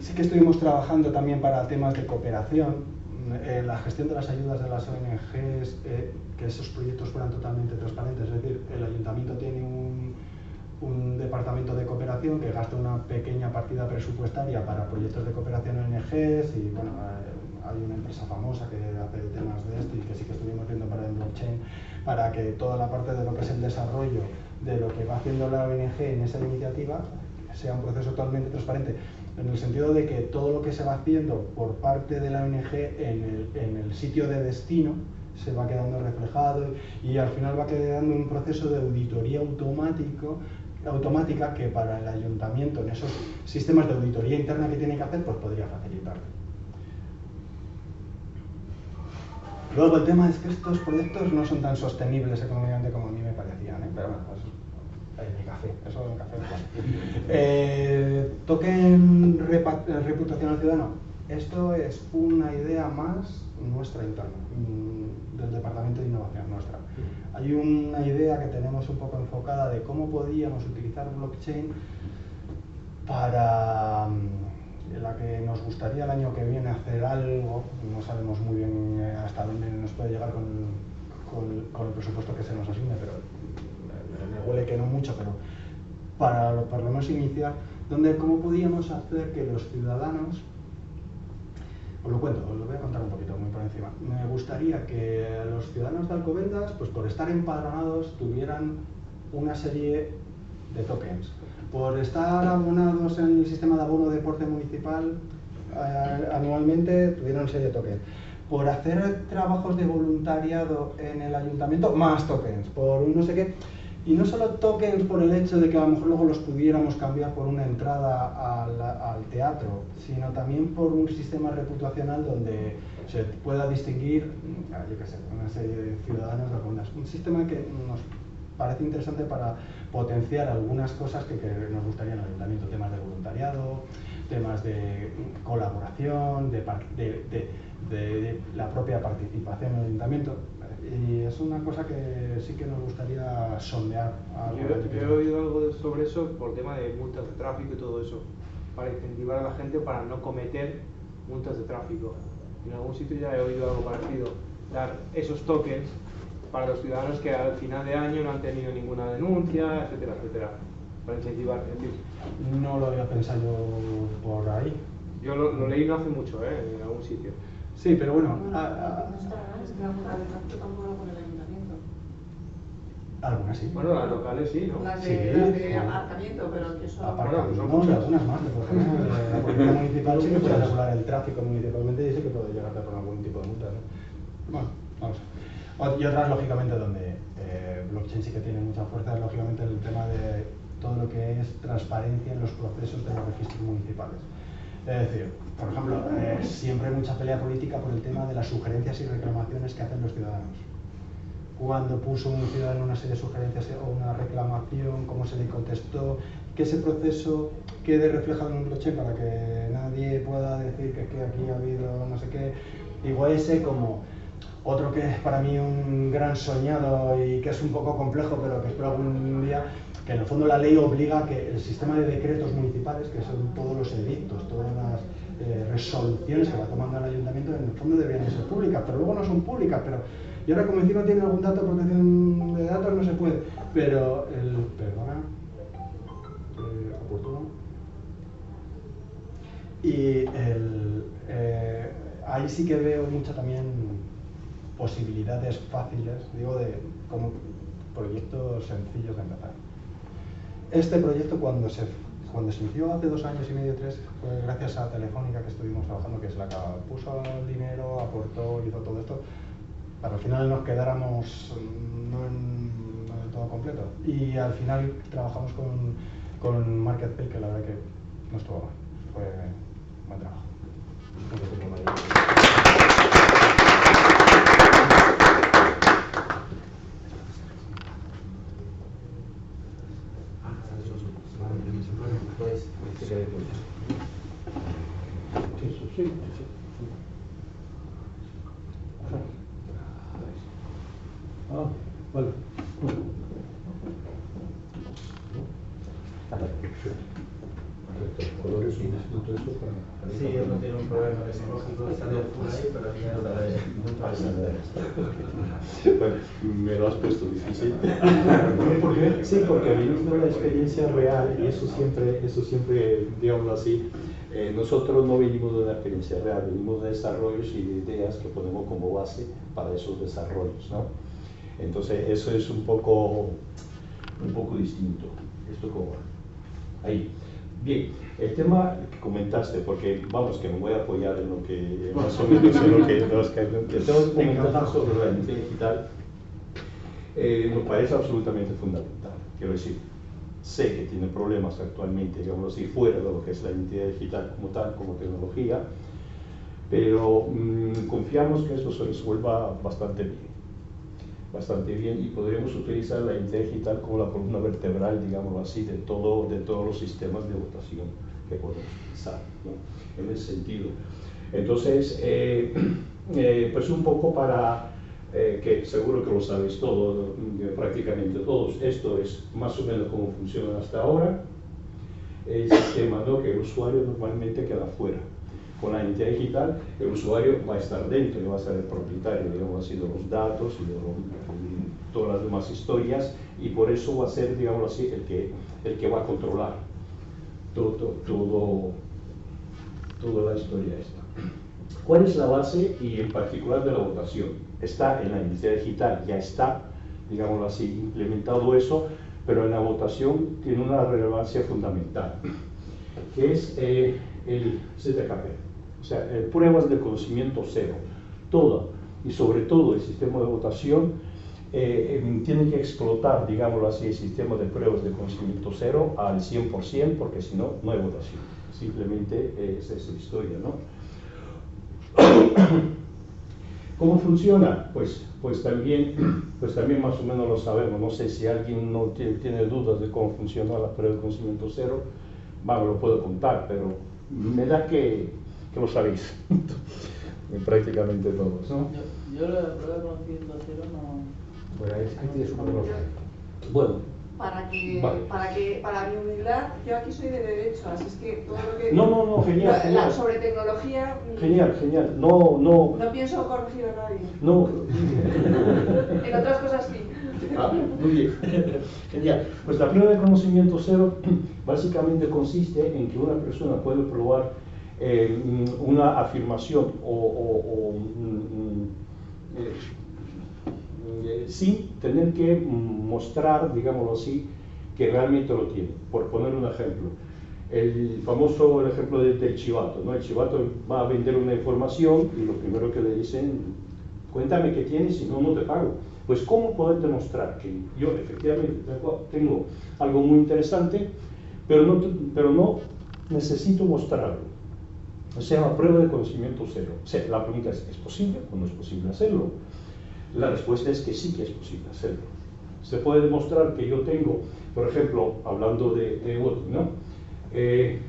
Sí que estuvimos trabajando también para temas de cooperación, la gestión de las ayudas de las ONGs, que esos proyectos fueran totalmente transparentes, es decir, el ayuntamiento tiene un departamento de cooperación que gasta una pequeña partida presupuestaria para proyectos de cooperación ONGs y bueno, hay una empresa famosa que hace temas de esto y que sí que estuvimos viendo para el blockchain, para que toda la parte de lo que es el desarrollo de lo que va haciendo la ONG en esa iniciativa sea un proceso totalmente transparente, en el sentido de que todo lo que se va haciendo por parte de la ONG en el sitio de destino se va quedando reflejado y al final va quedando un proceso de auditoría automática que para el ayuntamiento en esos sistemas de auditoría interna que tiene que hacer pues podría facilitarle. Luego el tema es que estos proyectos no son tan sostenibles económicamente como a mí me parecían, pero bueno, eso es mi café, eso es un café. Token reputacional ciudadano. Esto es una idea más nuestra interna, del Departamento de Innovación nuestra. Hay una idea que tenemos un poco enfocada de cómo podíamos utilizar blockchain para la que nos gustaría el año que viene hacer algo, no sabemos muy bien hasta dónde nos puede llegar con el presupuesto que se nos asigne, pero me huele que no mucho, pero para por lo menos iniciar, donde cómo podíamos hacer que los ciudadanos, os lo cuento, os lo voy a contar un poquito muy por encima. Me gustaría que los ciudadanos de Alcobendas, pues por estar empadronados, tuvieran una serie de tokens. Por estar abonados en el sistema de abono de deporte municipal anualmente, tuvieran una serie de tokens. Por hacer trabajos de voluntariado en el ayuntamiento, más tokens. Por un no sé qué. Y no solo tokens por el hecho de que a lo mejor luego los pudiéramos cambiar por una entrada al teatro, sino también por un sistema reputacional donde se pueda distinguir, yo qué sé, una serie de ciudadanos de algunas. Un sistema que nos parece interesante para potenciar algunas cosas que nos gustaría en el ayuntamiento, temas de voluntariado, temas de colaboración, de la propia participación en el ayuntamiento. Y es una cosa que sí que nos gustaría sondear. Yo he oído algo sobre eso por tema de multas de tráfico y todo eso, para incentivar a la gente para no cometer multas de tráfico. En algún sitio ya he oído algo parecido, dar esos tokens para los ciudadanos que al final de año no han tenido ninguna denuncia, etcétera, etcétera, para incentivar. Es decir, no lo había pensado por ahí. Yo lo leí no hace mucho, en algún sitio. Sí, pero bueno. No está mal, es que la multa de tráfico tampoco con el ayuntamiento. Algunas sí. Bueno, las locales sí, ¿no? Las Sí, de aparcamiento, pero que son... Aparcamiento, son no, y muchas. algunas más. Por ejemplo, la policía municipal sí que puede regular el tráfico municipalmente y sí que puede llegar a por algún tipo de multa, ¿no? Bueno, vamos. Y otras, lógicamente, donde blockchain sí que tiene mucha fuerza, lógicamente el tema de todo lo que es transparencia en los procesos de los registros municipales. Es decir, por ejemplo, siempre hay mucha pelea política por el tema de las sugerencias y reclamaciones que hacen los ciudadanos. Cuando puso un ciudadano una serie de sugerencias o una reclamación, cómo se le contestó, que ese proceso quede reflejado en un blockchain para que nadie pueda decir que aquí ha habido no sé qué. Digo ese como otro que es para mí un gran soñado y que es un poco complejo, pero que espero algún día, que en el fondo la ley obliga a que el sistema de decretos municipales, que son todos los edictos, todas las resoluciones que va tomando el ayuntamiento, en el fondo deberían ser públicas, pero luego no son públicas. Y ahora, como encima tiene algún dato de protección de datos, no se puede. Pero oportuno. Y ahí sí que veo mucho también posibilidades fáciles, digo, como proyectos sencillos de empezar. Este proyecto cuando se inició hace 2 años y medio, 3, fue gracias a Telefónica, que estuvimos trabajando, que es la que puso el dinero, aportó, hizo todo esto, para al final nos quedáramos no del todo completo. Y al final trabajamos con Marketplace, que la verdad que no estuvo mal, fue buen trabajo. Ah, vale. Los colores son distintos para Sí, uno tiene un problema tecnológico, sale por ahí, pero ya Bueno, me lo has puesto difícil. ¿Por qué? Sí, porque venimos de la experiencia real y eso siempre, digamos así, nosotros no venimos de una experiencia real, venimos de desarrollos y de ideas que ponemos como base para esos desarrollos, ¿no? Entonces eso es un poco distinto. ¿Esto cómo va? Ahí. Bien, el tema que comentaste, porque vamos, que me voy a apoyar en lo que más o menos en lo que tengo que comentar sobre la identidad digital, me parece absolutamente fundamental. Quiero decir, sé que tiene problemas actualmente, digamos así, fuera de lo que es la identidad digital como tal, como tecnología, pero confiamos que esto se resuelva bastante bien y podríamos utilizar la identidad digital como la columna vertebral, digámoslo así, de todos los sistemas de votación que podemos utilizar, ¿no? En ese sentido. Entonces, pues un poco para, que seguro que lo sabéis todos, prácticamente todos, esto es más o menos cómo funciona hasta ahora, el sistema, ¿no? Que el usuario normalmente queda fuera. Con la identidad digital, el usuario va a estar dentro y va a ser el propietario, digamos así, de los datos y de todas las demás historias, y por eso va a ser, digamos así, el que va a controlar toda la historia esta. ¿Cuál es la base y en particular de la votación? Está en la identidad digital, ya está, digámoslo así, implementado eso, pero en la votación tiene una relevancia fundamental, que es el ZKP. O sea, pruebas de conocimiento cero, toda y sobre todo el sistema de votación tiene que explotar, digámoslo así, el sistema de pruebas de conocimiento cero al 100%, porque si no, no hay votación. Simplemente es esa historia, ¿no? ¿Cómo funciona? Pues también más o menos lo sabemos. No sé si alguien no tiene dudas de cómo funciona la prueba de conocimiento cero, bueno, lo puedo contar, pero me da que lo sabéis, prácticamente todos, ¿no? Yo la prueba de conocimiento cero no... Bueno, es que tienes una velocidad. Bueno. Para mi humildad, yo aquí soy de derecho, así es que todo lo que... No, genial. Sobre tecnología... Genial. No pienso corregir a nadie. No. En otras cosas sí. Muy bien. Genial. Pues la prueba de conocimiento cero básicamente consiste en que una persona puede probar una afirmación sin tener que mostrar, digámoslo así, que realmente lo tiene. Por poner un ejemplo, el ejemplo del chivato, ¿no? El chivato va a vender una información y lo primero que le dicen, cuéntame qué tienes, si no, no te pago. Pues ¿cómo poder demostrar que yo efectivamente tengo algo muy interesante, pero no necesito mostrarlo? O sea, la prueba de conocimiento cero. O sea, la pregunta ¿es posible o no es posible hacerlo? La respuesta es que sí que es posible hacerlo. Se puede demostrar que yo tengo, por ejemplo, hablando de voto, ¿no? Que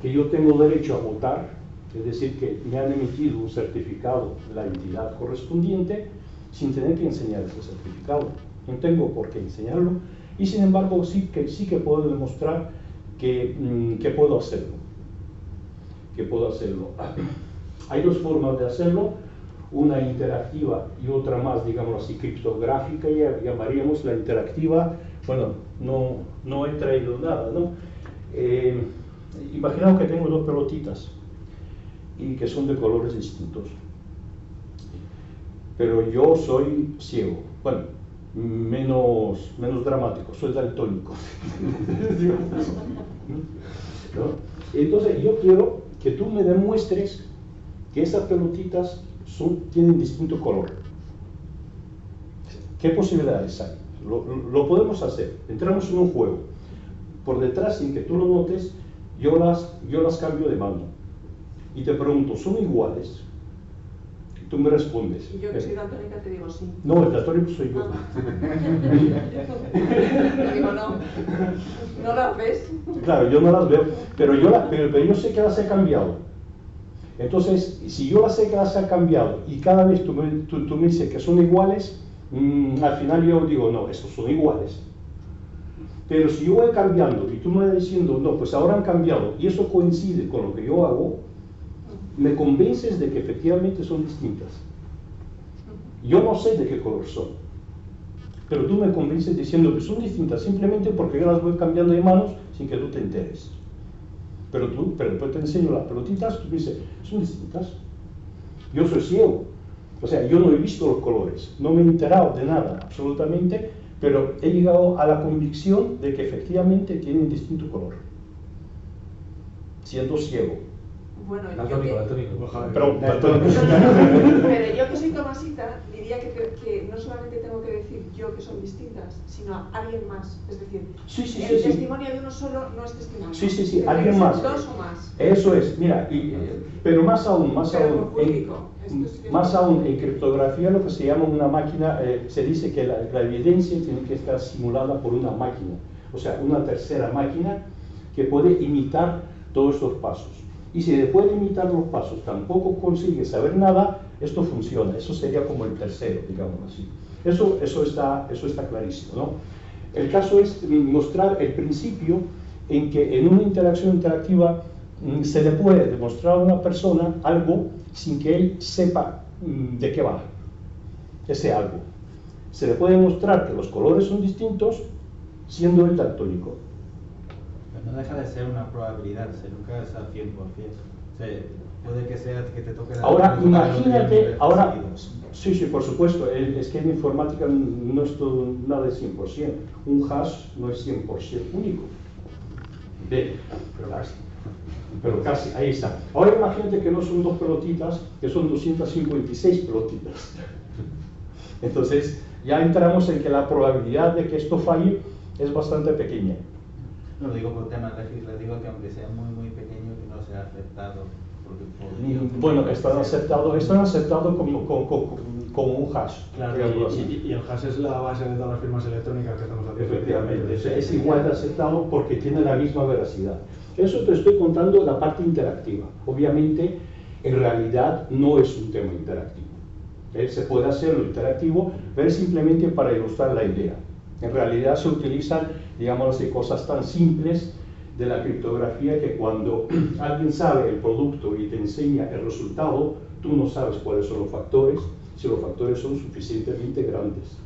yo tengo derecho a votar, es decir, que me han emitido un certificado de la entidad correspondiente sin tener que enseñar ese certificado. No tengo por qué enseñarlo y sin embargo sí que puedo demostrar que puedo hacerlo. Hay dos formas de hacerlo, una interactiva y otra más, digámoslo así, criptográfica. Ya llamaríamos la interactiva. Bueno, no he traído nada, ¿no? Imaginaos que tengo dos pelotitas y que son de colores distintos, pero yo soy ciego, bueno, menos dramático, soy daltónico. ¿No? Entonces yo quiero que tú me demuestres que esas pelotitas tienen distinto color. ¿Qué posibilidades hay? Lo podemos hacer. Entramos en un juego. Por detrás, sin que tú lo notes, yo las cambio de mano. Y te pregunto, ¿son iguales? Y tú me respondes. Y yo que soy daltónica te digo sí. No, el daltónico soy yo. Digo no las ves. Claro, yo no las veo, pero yo sé que las he cambiado. Entonces, si yo sé que las he cambiado y cada vez tú me dices que son iguales, al final yo digo, no, estos son iguales. Pero si yo voy cambiando y tú me vas diciendo, no, pues ahora han cambiado y eso coincide con lo que yo hago, me convences de que efectivamente son distintas. Yo no sé de qué color son, pero tú me convences diciendo que son distintas simplemente porque yo las voy cambiando de manos sin que tú te enteres. Pero después te enseño las pelotitas, tú dices, son distintas. Yo soy ciego, o sea, yo no he visto los colores, no me he enterado de nada, absolutamente, pero he llegado a la convicción de que efectivamente tienen distinto color, siendo ciego. Bueno, yo Daltónico, que... daltónico. Pero, Pero yo que soy tomasita, diría que no solamente tengo que decir yo que son distintas, sino a alguien más. Es decir, el testimonio de uno solo no es testimonio. Sí, alguien más. Dos o más. Eso es, mira, pero más aún, en criptografía lo que se llama una máquina, se dice que la evidencia tiene que estar simulada por una máquina, o sea, una tercera máquina que puede imitar todos estos pasos. Y si después de imitar los pasos tampoco consigue saber nada, esto funciona, eso sería como el tercero, digamos así. Eso está clarísimo, ¿no? El caso es mostrar el principio en que en una interacción interactiva se le puede demostrar a una persona algo sin que él sepa de qué va ese algo. Se le puede mostrar que los colores son distintos siendo él daltónico. No deja de ser una probabilidad, nunca es al 100%. O sea, puede que sea que te toque la... Ahora, imagínate, ahora, sí, por supuesto, es que en informática no es todo nada de 100%. Un hash no es 100% único. Pero casi, ahí está. Ahora imagínate que no son dos pelotitas, que son 256 pelotitas. Entonces, ya entramos en que la probabilidad de que esto falle es bastante pequeña. No lo digo por temas legislativos, que aunque sea muy pequeño, que no sea aceptado. Bueno, están aceptados como un hash. Claro, y el hash es la base de todas las firmas electrónicas que estamos haciendo. Efectivamente, es igual de aceptado porque tiene la misma veracidad. Eso te estoy contando la parte interactiva. Obviamente, en realidad no es un tema interactivo. Se puede hacerlo interactivo, pero es simplemente para ilustrar la idea. En realidad se utilizan, digamos así, cosas tan simples de la criptografía que cuando alguien sabe el producto y te enseña el resultado, tú no sabes cuáles son los factores, si los factores son suficientemente grandes.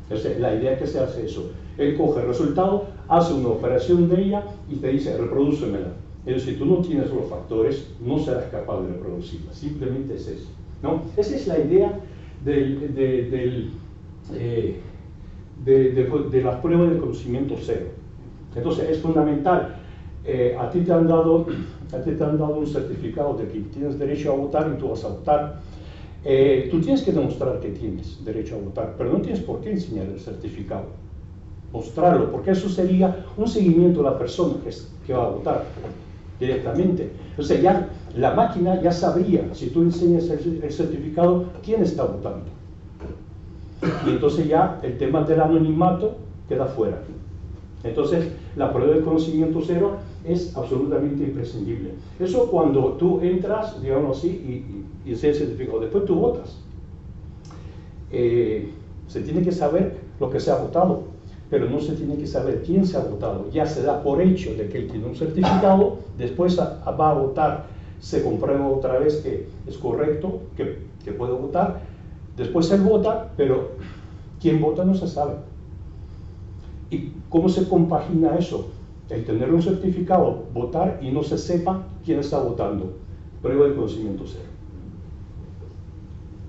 Entonces, la idea es que se hace eso. Él coge el resultado, hace una operación de ella y te dice, reprodúcemela. Pero si tú no tienes los factores, no serás capaz de reproducirla. Simplemente es eso, ¿no? Esa es la idea de las pruebas de conocimiento cero. Entonces, es fundamental. A ti te han dado un certificado de que tienes derecho a votar y tú vas a votar. Tú tienes que demostrar que tienes derecho a votar, pero no tienes por qué enseñar el certificado. Mostrarlo, porque eso sería un seguimiento a la persona que va a votar directamente. O sea, ya la máquina ya sabría, si tú enseñas el certificado, quién está votando. Y entonces ya el tema del anonimato queda fuera. Entonces, la prueba de conocimiento cero es absolutamente imprescindible. Eso cuando tú entras, digamos así, y enseñas el certificado, después tú votas. Se tiene que saber lo que se ha votado, pero no se tiene que saber quién se ha votado. Ya se da por hecho de que él tiene un certificado, después va a votar, se comprueba otra vez que es correcto, que puede votar, después él vota, pero quién vota no se sabe. ¿Y cómo se compagina eso? El tener un certificado, votar y no se sepa quién está votando. Prueba de conocimiento cero.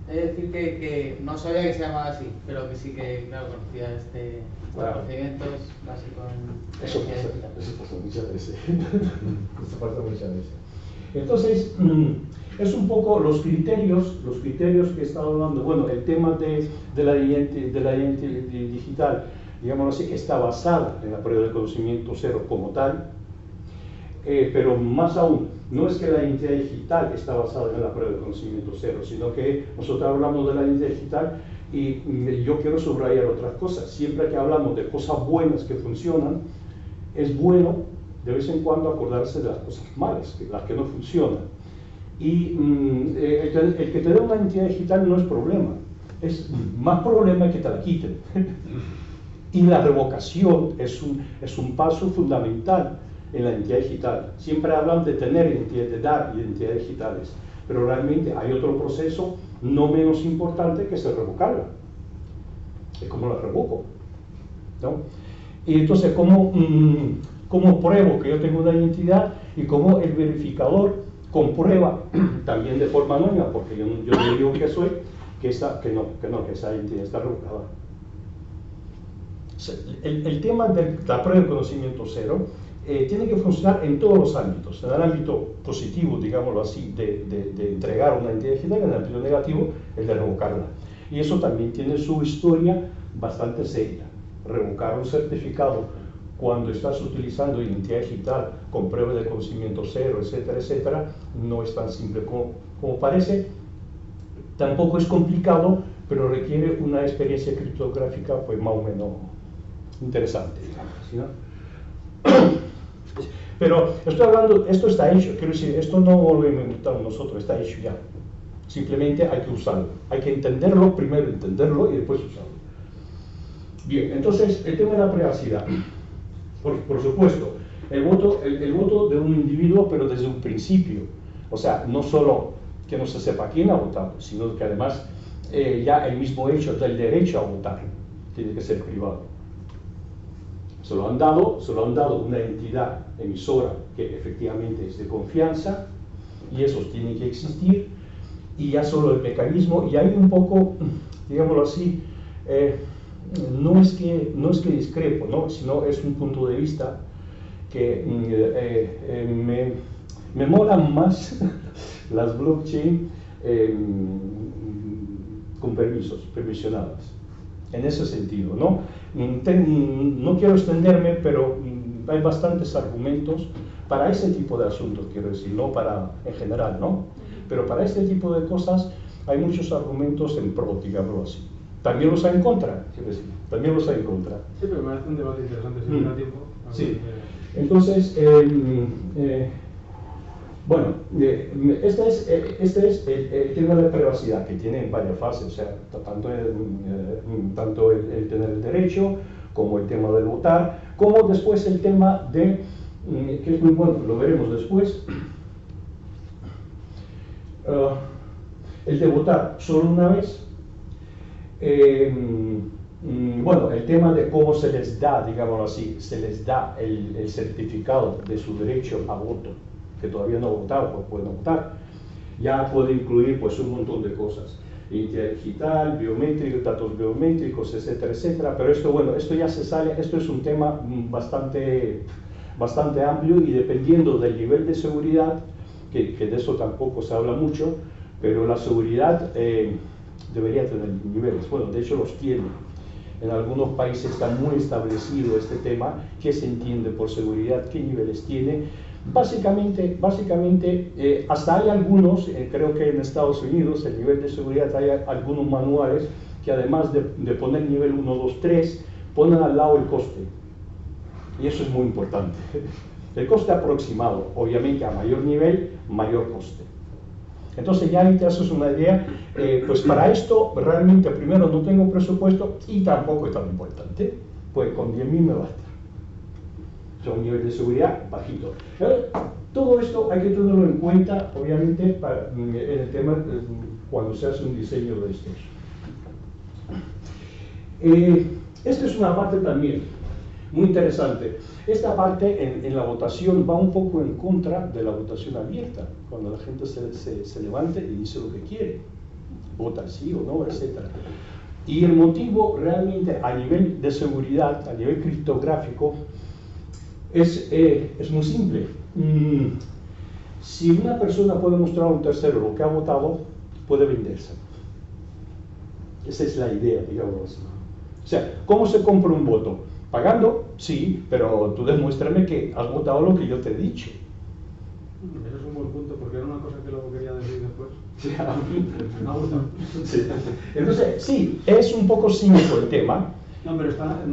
Es decir, que no sabía que se llamaba así, pero que sí que, claro, conocía estos procedimientos básicos en... Eso pasa muchas veces. Esto pasa muchas veces. Entonces, es un poco los criterios que he estado hablando. Bueno, el tema de la identidad digital, digamos así, está basada en la prueba de conocimiento cero como tal, pero más aún, no es que la identidad digital está basada en la prueba de conocimiento cero, sino que nosotros hablamos de la identidad digital y yo quiero subrayar otras cosas. Siempre que hablamos de cosas buenas que funcionan, es bueno de vez en cuando acordarse de las cosas malas, las que no funcionan. Y el que te dé una identidad digital no es problema, es más problema que te la quiten. Y la revocación es un paso fundamental en la identidad digital. Siempre hablan de tener identidad, de dar identidades digitales, pero realmente hay otro proceso no menos importante que es el revocarla. Es como la revoco, ¿no? Y entonces, ¿cómo pruebo que yo tengo una identidad y cómo el verificador comprueba también de forma anónima, porque yo le digo que soy, que esa identidad está revocada? El tema de la prueba de conocimiento cero tiene que funcionar en todos los ámbitos. En el ámbito positivo, digámoslo así, de entregar una identidad digital, en el ámbito negativo, el de revocarla. Y eso también tiene su historia bastante seria. Revocar un certificado cuando estás utilizando identidad digital con prueba de conocimiento cero, etcétera, etcétera, no es tan simple como parece. Tampoco es complicado, pero requiere una experiencia criptográfica pues más o menos interesante, digamos, ¿sí, no? Pero estoy hablando, esto está hecho, quiero decir, esto no lo hemos inventado nosotros, está hecho ya. Simplemente hay que usarlo, hay que entenderlo, primero entenderlo y después usarlo. Bien, entonces el tema de la privacidad. Por supuesto, el voto de un individuo, pero desde un principio. O sea, no solo que no se sepa quién ha votado, sino que además ya el mismo hecho del derecho a votar tiene que ser privado. Se lo han dado una entidad emisora que efectivamente es de confianza, y esos tienen que existir, y ya solo el mecanismo, y hay un poco, digámoslo así, no es que discrepo, ¿no? Sino es un punto de vista que me molan más las blockchain con permisionadas, en ese sentido, ¿no? No quiero extenderme, pero hay bastantes argumentos para ese tipo de asuntos, quiero decir, no para en general, ¿no? Pero para este tipo de cosas hay muchos argumentos en pro, digámoslo así. También los hay en contra, quiero decir, también los hay en contra. Sí, pero me parece un debate interesante si hubiera tiempo. Sí, entonces, bueno, este es el tema de la privacidad, que tiene varias fases, o sea, tanto el tener el derecho, como el tema de votar, como después el tema de, que es muy bueno, lo veremos después, el de votar solo una vez. Bueno, el tema de cómo se les da, digámoslo así, se les da el certificado de su derecho a voto, que todavía no han votado, pues pueden votar. Ya puede incluir pues un montón de cosas, identidad digital, biométricos, datos biométricos, etcétera, etcétera. Pero esto, bueno, esto ya se sale, esto es un tema bastante amplio, y dependiendo del nivel de seguridad, que de eso tampoco se habla mucho, pero la seguridad debería tener niveles. Bueno, de hecho los tiene. En algunos países está muy establecido este tema, qué se entiende por seguridad, qué niveles tiene. Básicamente hasta hay algunos, creo que en Estados Unidos, el nivel de seguridad, hay algunos manuales que además de poner nivel 1, 2, 3, ponen al lado el coste. Y eso es muy importante. El coste aproximado, obviamente a mayor nivel, mayor coste. Entonces ya ahí te haces una idea, pues para esto realmente primero no tengo presupuesto y tampoco es tan importante, pues con 10.000 me basta. O un nivel de seguridad bajito. Todo esto hay que tenerlo en cuenta, obviamente, en el tema cuando se hace un diseño de estos. Esta es una parte también muy interesante. Esta parte en la votación va un poco en contra de la votación abierta, cuando la gente se levante y dice lo que quiere, vota sí o no, etc. Y el motivo realmente a nivel de seguridad, a nivel criptográfico, es muy simple. Si una persona puede mostrar a un tercero lo que ha votado, puede venderse. Esa es la idea, digamos así. O sea, ¿cómo se compra un voto? Pagando, sí, pero tú demuéstrame que has votado lo que yo te he dicho. Ese es un buen punto, porque era una cosa que luego quería decir después. Me ha gustado. Sí. Entonces, sí, es un poco cínico el tema, no,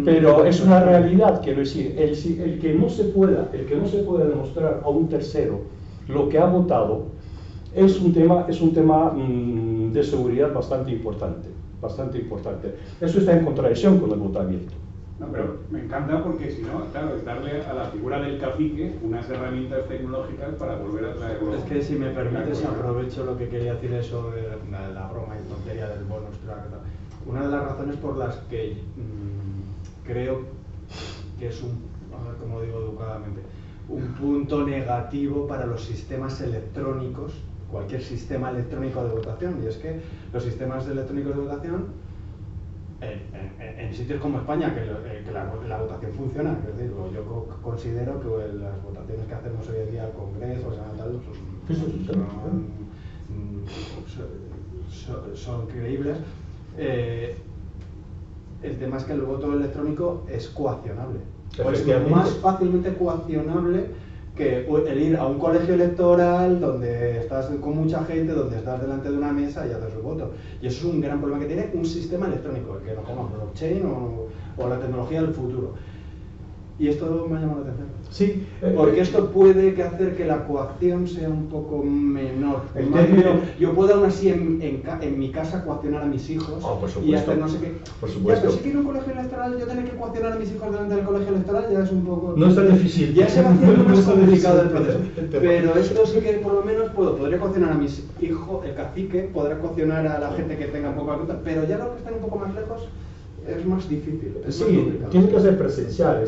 pero es una realidad, quiero decir, el que no se pueda demostrar a un tercero lo que ha votado es un tema de seguridad bastante importante. Eso está en contradicción con el voto abierto. No, pero me encanta porque si no, claro, es darle a la figura del cacique unas herramientas tecnológicas para volver a traerlo. Es que si me permites aprovecho lo que quería decir eso de la broma y tontería del bonus track. Una de las razones por las que creo que es a ver cómo digo educadamente, un punto negativo para los sistemas electrónicos, cualquier sistema electrónico de votación, y es que los sistemas electrónicos de votación en sitios como España, que la votación funciona, es decir, yo considero que las votaciones que hacemos hoy en día al Congreso, son creíbles. El tema es que el voto electrónico es coaccionable, o es más fácilmente coaccionable que el ir a un colegio electoral donde estás con mucha gente, donde estás delante de una mesa y haces tu voto. Y eso es un gran problema que tiene un sistema electrónico, el que lo llamamos blockchain o la tecnología del futuro. Y esto me ha llamado la atención. Sí, porque esto puede hacer que la coacción sea un poco menor. Yo puedo aún así en mi casa coaccionar a mis hijos y hacer no sé qué. Por supuesto. Ya, pero si quiero un colegio electoral, yo tener que coaccionar a mis hijos delante del colegio electoral ya es un poco... No es tan difícil. Ya se va haciendo más complicado el proceso. Pero esto sí que por lo menos podría coaccionar a mis hijos, el cacique, podrá coaccionar a la gente que tenga poca ruta, pero ya los que están un poco más lejos... es más difícil. Sí, tiene que ser presencial,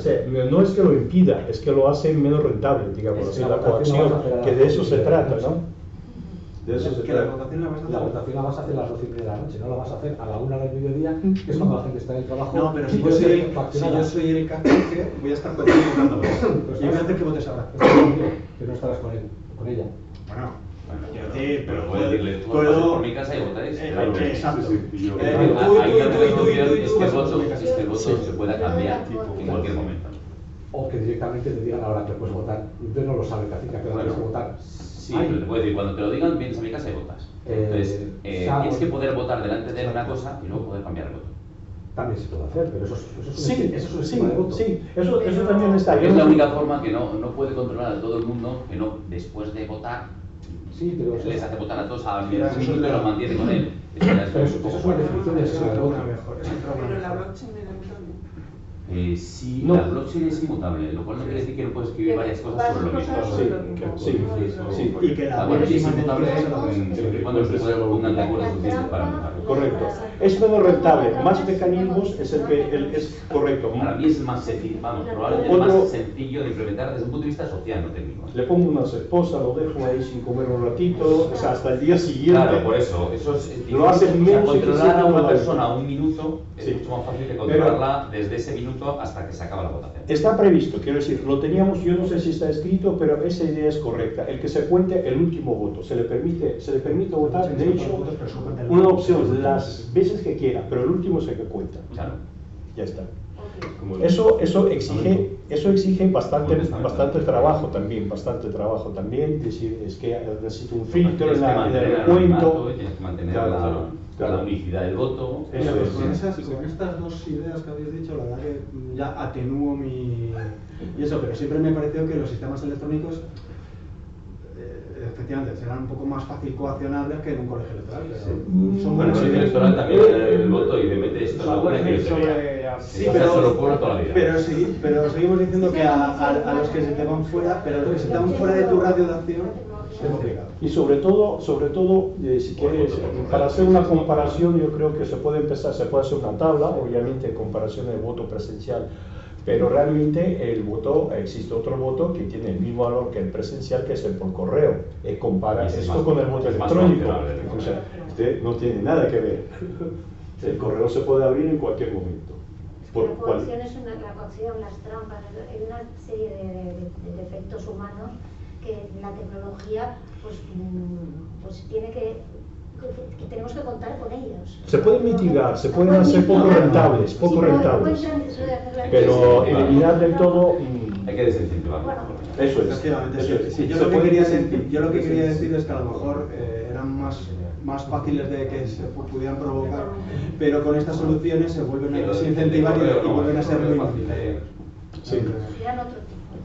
no es que lo impida, es que lo hace menos rentable, digamos así, la coacción, que de eso se trata, ¿no? De eso se trata. La votación la vas a hacer a las 12:30 de la noche, no la vas a hacer a la 1 del mediodía, que es cuando la gente está en el trabajo. No, pero si yo soy el cacique, voy a estar contigo votando. Y voy a hacer que votes ahora. Que no estarás con él, con ella. Bueno, pero puedo decirle, tú vas por mi casa y votáis. Exacto. Hay una solución, es que el voto se pueda cambiar en cualquier momento. O que directamente te digan ahora que puedes votar. Usted no lo sabe, cacique, que tienes que votar. Sí, pero te puedo decir, cuando te lo digan, vienes a mi casa y votas. Entonces, tienes que poder votar delante de una cosa y luego poder cambiar el voto. También se puede hacer, pero eso es un Sí, sistema de voto. sí, eso también está. Es la única forma que no puede controlar a todo el mundo, que no después de votar les hace votar a todos a un minuto y los mantiene con él. Eso es una definición de sistema de voto. Pero la blockchain era inmutable. Sí, la blockchain es inmutable, lo cual no quiere decir que no puedes escribir varias cosas sobre lo mismo. Sí. Y que la blockchain es inmutable siempre y cuando se pongan de acuerdo suficiente para votarlo. Correcto. Es menos rentable, más mecanismos es el que es correcto. Para mí es más sencillo, probablemente más sencillo de implementar desde un punto de vista social, no técnico. Le pongo unas esposas, lo dejo ahí sin comer un ratito, o sea, hasta el día siguiente. Claro, por eso lo haces menos controlar a una persona un minuto es mucho más fácil que controlarla desde ese minuto hasta que se acaba la votación. Está previsto, quiero decir, lo teníamos, yo no sé si está escrito, pero esa idea es correcta. El que se cuente el último voto, se le permite votar, de hecho, una opción, las veces que quiera, pero el último es el que cuenta. Claro. Ya está. Eso exige bastante trabajo también, es decir, es que necesita un filtro en el recuento. Tienes que mantener la unicidad del voto. Con estas dos ideas que habéis dicho, la verdad que ya atenúo pero siempre me pareció que los sistemas electrónicos efectivamente serán un poco más fácil coaccionables que en un colegio electoral. Son buenos. En el colegio electoral también el voto y le metes esto en la sí, pero seguimos diciendo que a los que se te van fuera, pero los que se te van fuera de tu radio de acción es complicado. Y sobre todo, si quieres, para hacer una comparación, yo creo que se puede hacer una tabla, obviamente, en comparación del voto presencial. Pero realmente existe otro voto que tiene el mismo valor que el presencial, que es el por correo. Compara esto con el voto electrónico. O sea, no tiene nada que ver. El correo se puede abrir en cualquier momento. La coacción es la coacción, las trampas, hay una serie de defectos humanos que la tecnología pues tiene que tenemos que contar con ellos. Se pueden mitigar, se pueden hacer poco rentables, pero eliminar del todo hay que desincentivar. Eso es. Efectivamente, sí. Yo lo que quería decir es que a lo mejor eran más fáciles de que se pudieran provocar, pero con estas soluciones se vuelven a desincentivar y vuelven a ser muy fáciles.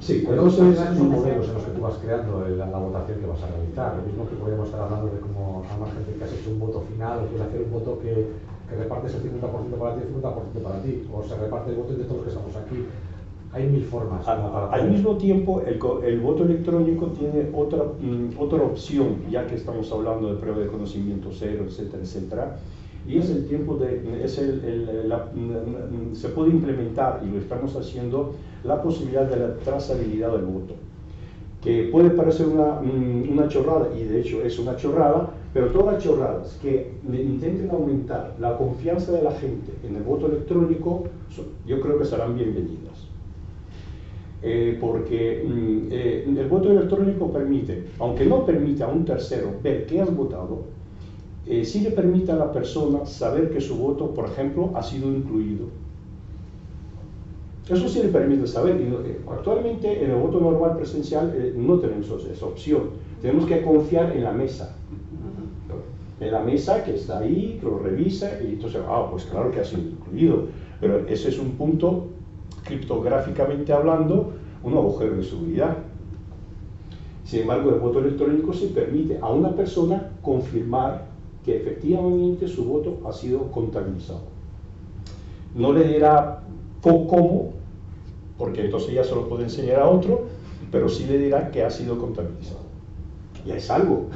Sí, pero eso es los modelos en los que tú vas creando la votación que vas a realizar. Lo mismo que podríamos estar hablando de cómo a más gente que has hecho un voto final o quieres hacer un voto que que repartes el 50% para ti y el 50% para ti, o se reparte el voto entre todos los que estamos aquí. Hay mil formas. Al mismo tiempo, el voto electrónico tiene otra opción, ya que estamos hablando de prueba de conocimiento cero, etcétera, etcétera, y es el tiempo se puede implementar, y lo estamos haciendo, la posibilidad de la trazabilidad del voto, que puede parecer una chorrada, y de hecho es una chorrada, pero todas las chorradas que intenten aumentar la confianza de la gente en el voto electrónico, yo creo que serán bienvenidas. Porque el voto electrónico permite, aunque no permite a un tercero ver qué has votado, sí le permite a la persona saber que su voto, por ejemplo, ha sido incluido. Eso sí le permite saber. Actualmente en el voto normal presencial no tenemos esa opción. Tenemos que confiar en la mesa. En la mesa que está ahí, que lo revisa y entonces, pues claro que ha sido incluido. Pero ese es un punto, criptográficamente hablando, un agujero de seguridad. Sin embargo, el voto electrónico sí permite a una persona confirmar que efectivamente su voto ha sido contabilizado. No le dirá cómo, porque entonces ya se lo puede enseñar a otro, pero sí le dirá que ha sido contabilizado. Ya es algo,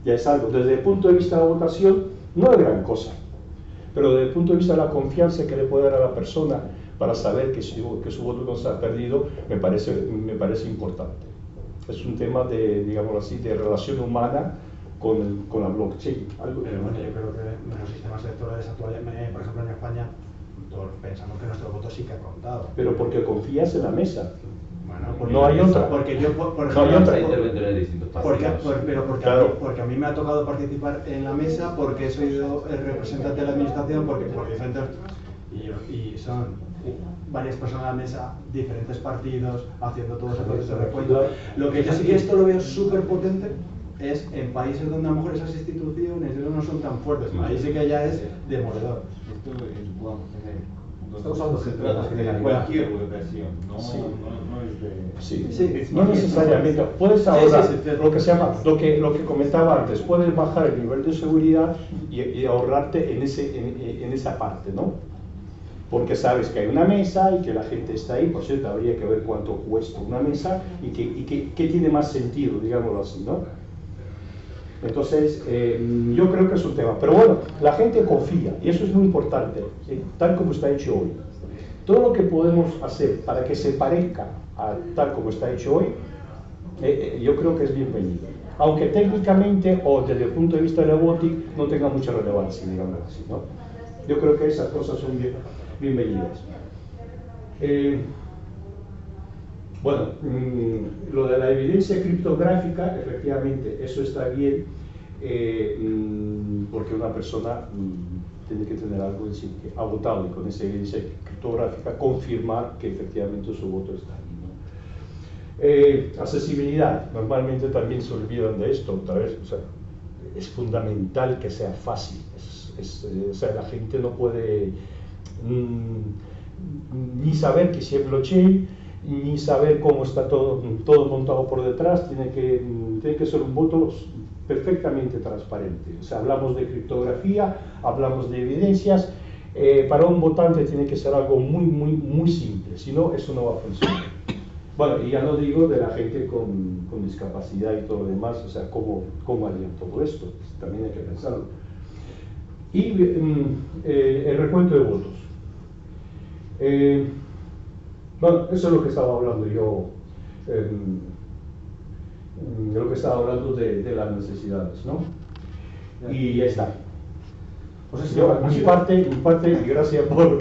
ya es algo. Desde el punto de vista de la votación, no es gran cosa, pero desde el punto de vista de la confianza que le puede dar a la persona para saber que su voto no se ha perdido, me parece importante. Es un tema de, digamos así, de relación humana con la blockchain. Pero bueno, yo creo que en los sistemas electorales actuales, por ejemplo en España, todos pensamos que nuestro voto sí que ha contado. Pero porque confías en la mesa. Bueno, no hay otra. Porque yo, por no hay otra. Porque a mí me ha tocado participar en la mesa, porque he sido el representante de la administración, porque por diferentes... Y son varias personas a la mesa, diferentes partidos, haciendo todo ese proceso de recuento. Lo que yo sí que esto lo veo súper potente es en países donde a lo mejor esas instituciones no son tan fuertes. Ahí sí que ya es demoledor. Estamos hablando de cualquier versión, no es de... no necesariamente. Puedes ahorrar lo que se llama, lo que comentaba antes, puedes bajar el nivel de seguridad y ahorrarte en esa parte, ¿no? Porque sabes que hay una mesa y que la gente está ahí. Por cierto, habría que ver cuánto cuesta una mesa y qué tiene más sentido, digámoslo así, ¿no? Entonces, yo creo que es un tema. Pero bueno, la gente confía, y eso es muy importante, tal como está hecho hoy. Todo lo que podemos hacer para que se parezca a tal como está hecho hoy, yo creo que es bienvenido. Aunque técnicamente, o desde el punto de vista de la robotic, no tenga mucha relevancia, digamos así, ¿no? Yo creo que esas cosas son bienvenidas. Bueno, lo de la evidencia criptográfica, efectivamente, eso está bien, porque una persona tiene que tener algo en sí que ha votado y con esa evidencia criptográfica confirmar que efectivamente su voto está ahí, ¿no? Accesibilidad, normalmente también se olvidan de esto otra vez, o sea, es fundamental que sea fácil, o sea, la gente no puede ni saber que si es blockchain, ni saber cómo está todo montado por detrás. Tiene que ser un voto perfectamente transparente. O sea, hablamos de criptografía, hablamos de evidencias. Para un votante tiene que ser algo muy simple, si no, eso no va a funcionar. Bueno, y ya no digo de la gente con discapacidad y todo lo demás, o sea, cómo harían todo esto, también hay que pensarlo. Y el recuento de votos. Bueno, eso es lo que estaba hablando yo, de lo que estaba hablando de las necesidades, ¿no? Y ya está. Pues yo, mi parte, y gracias por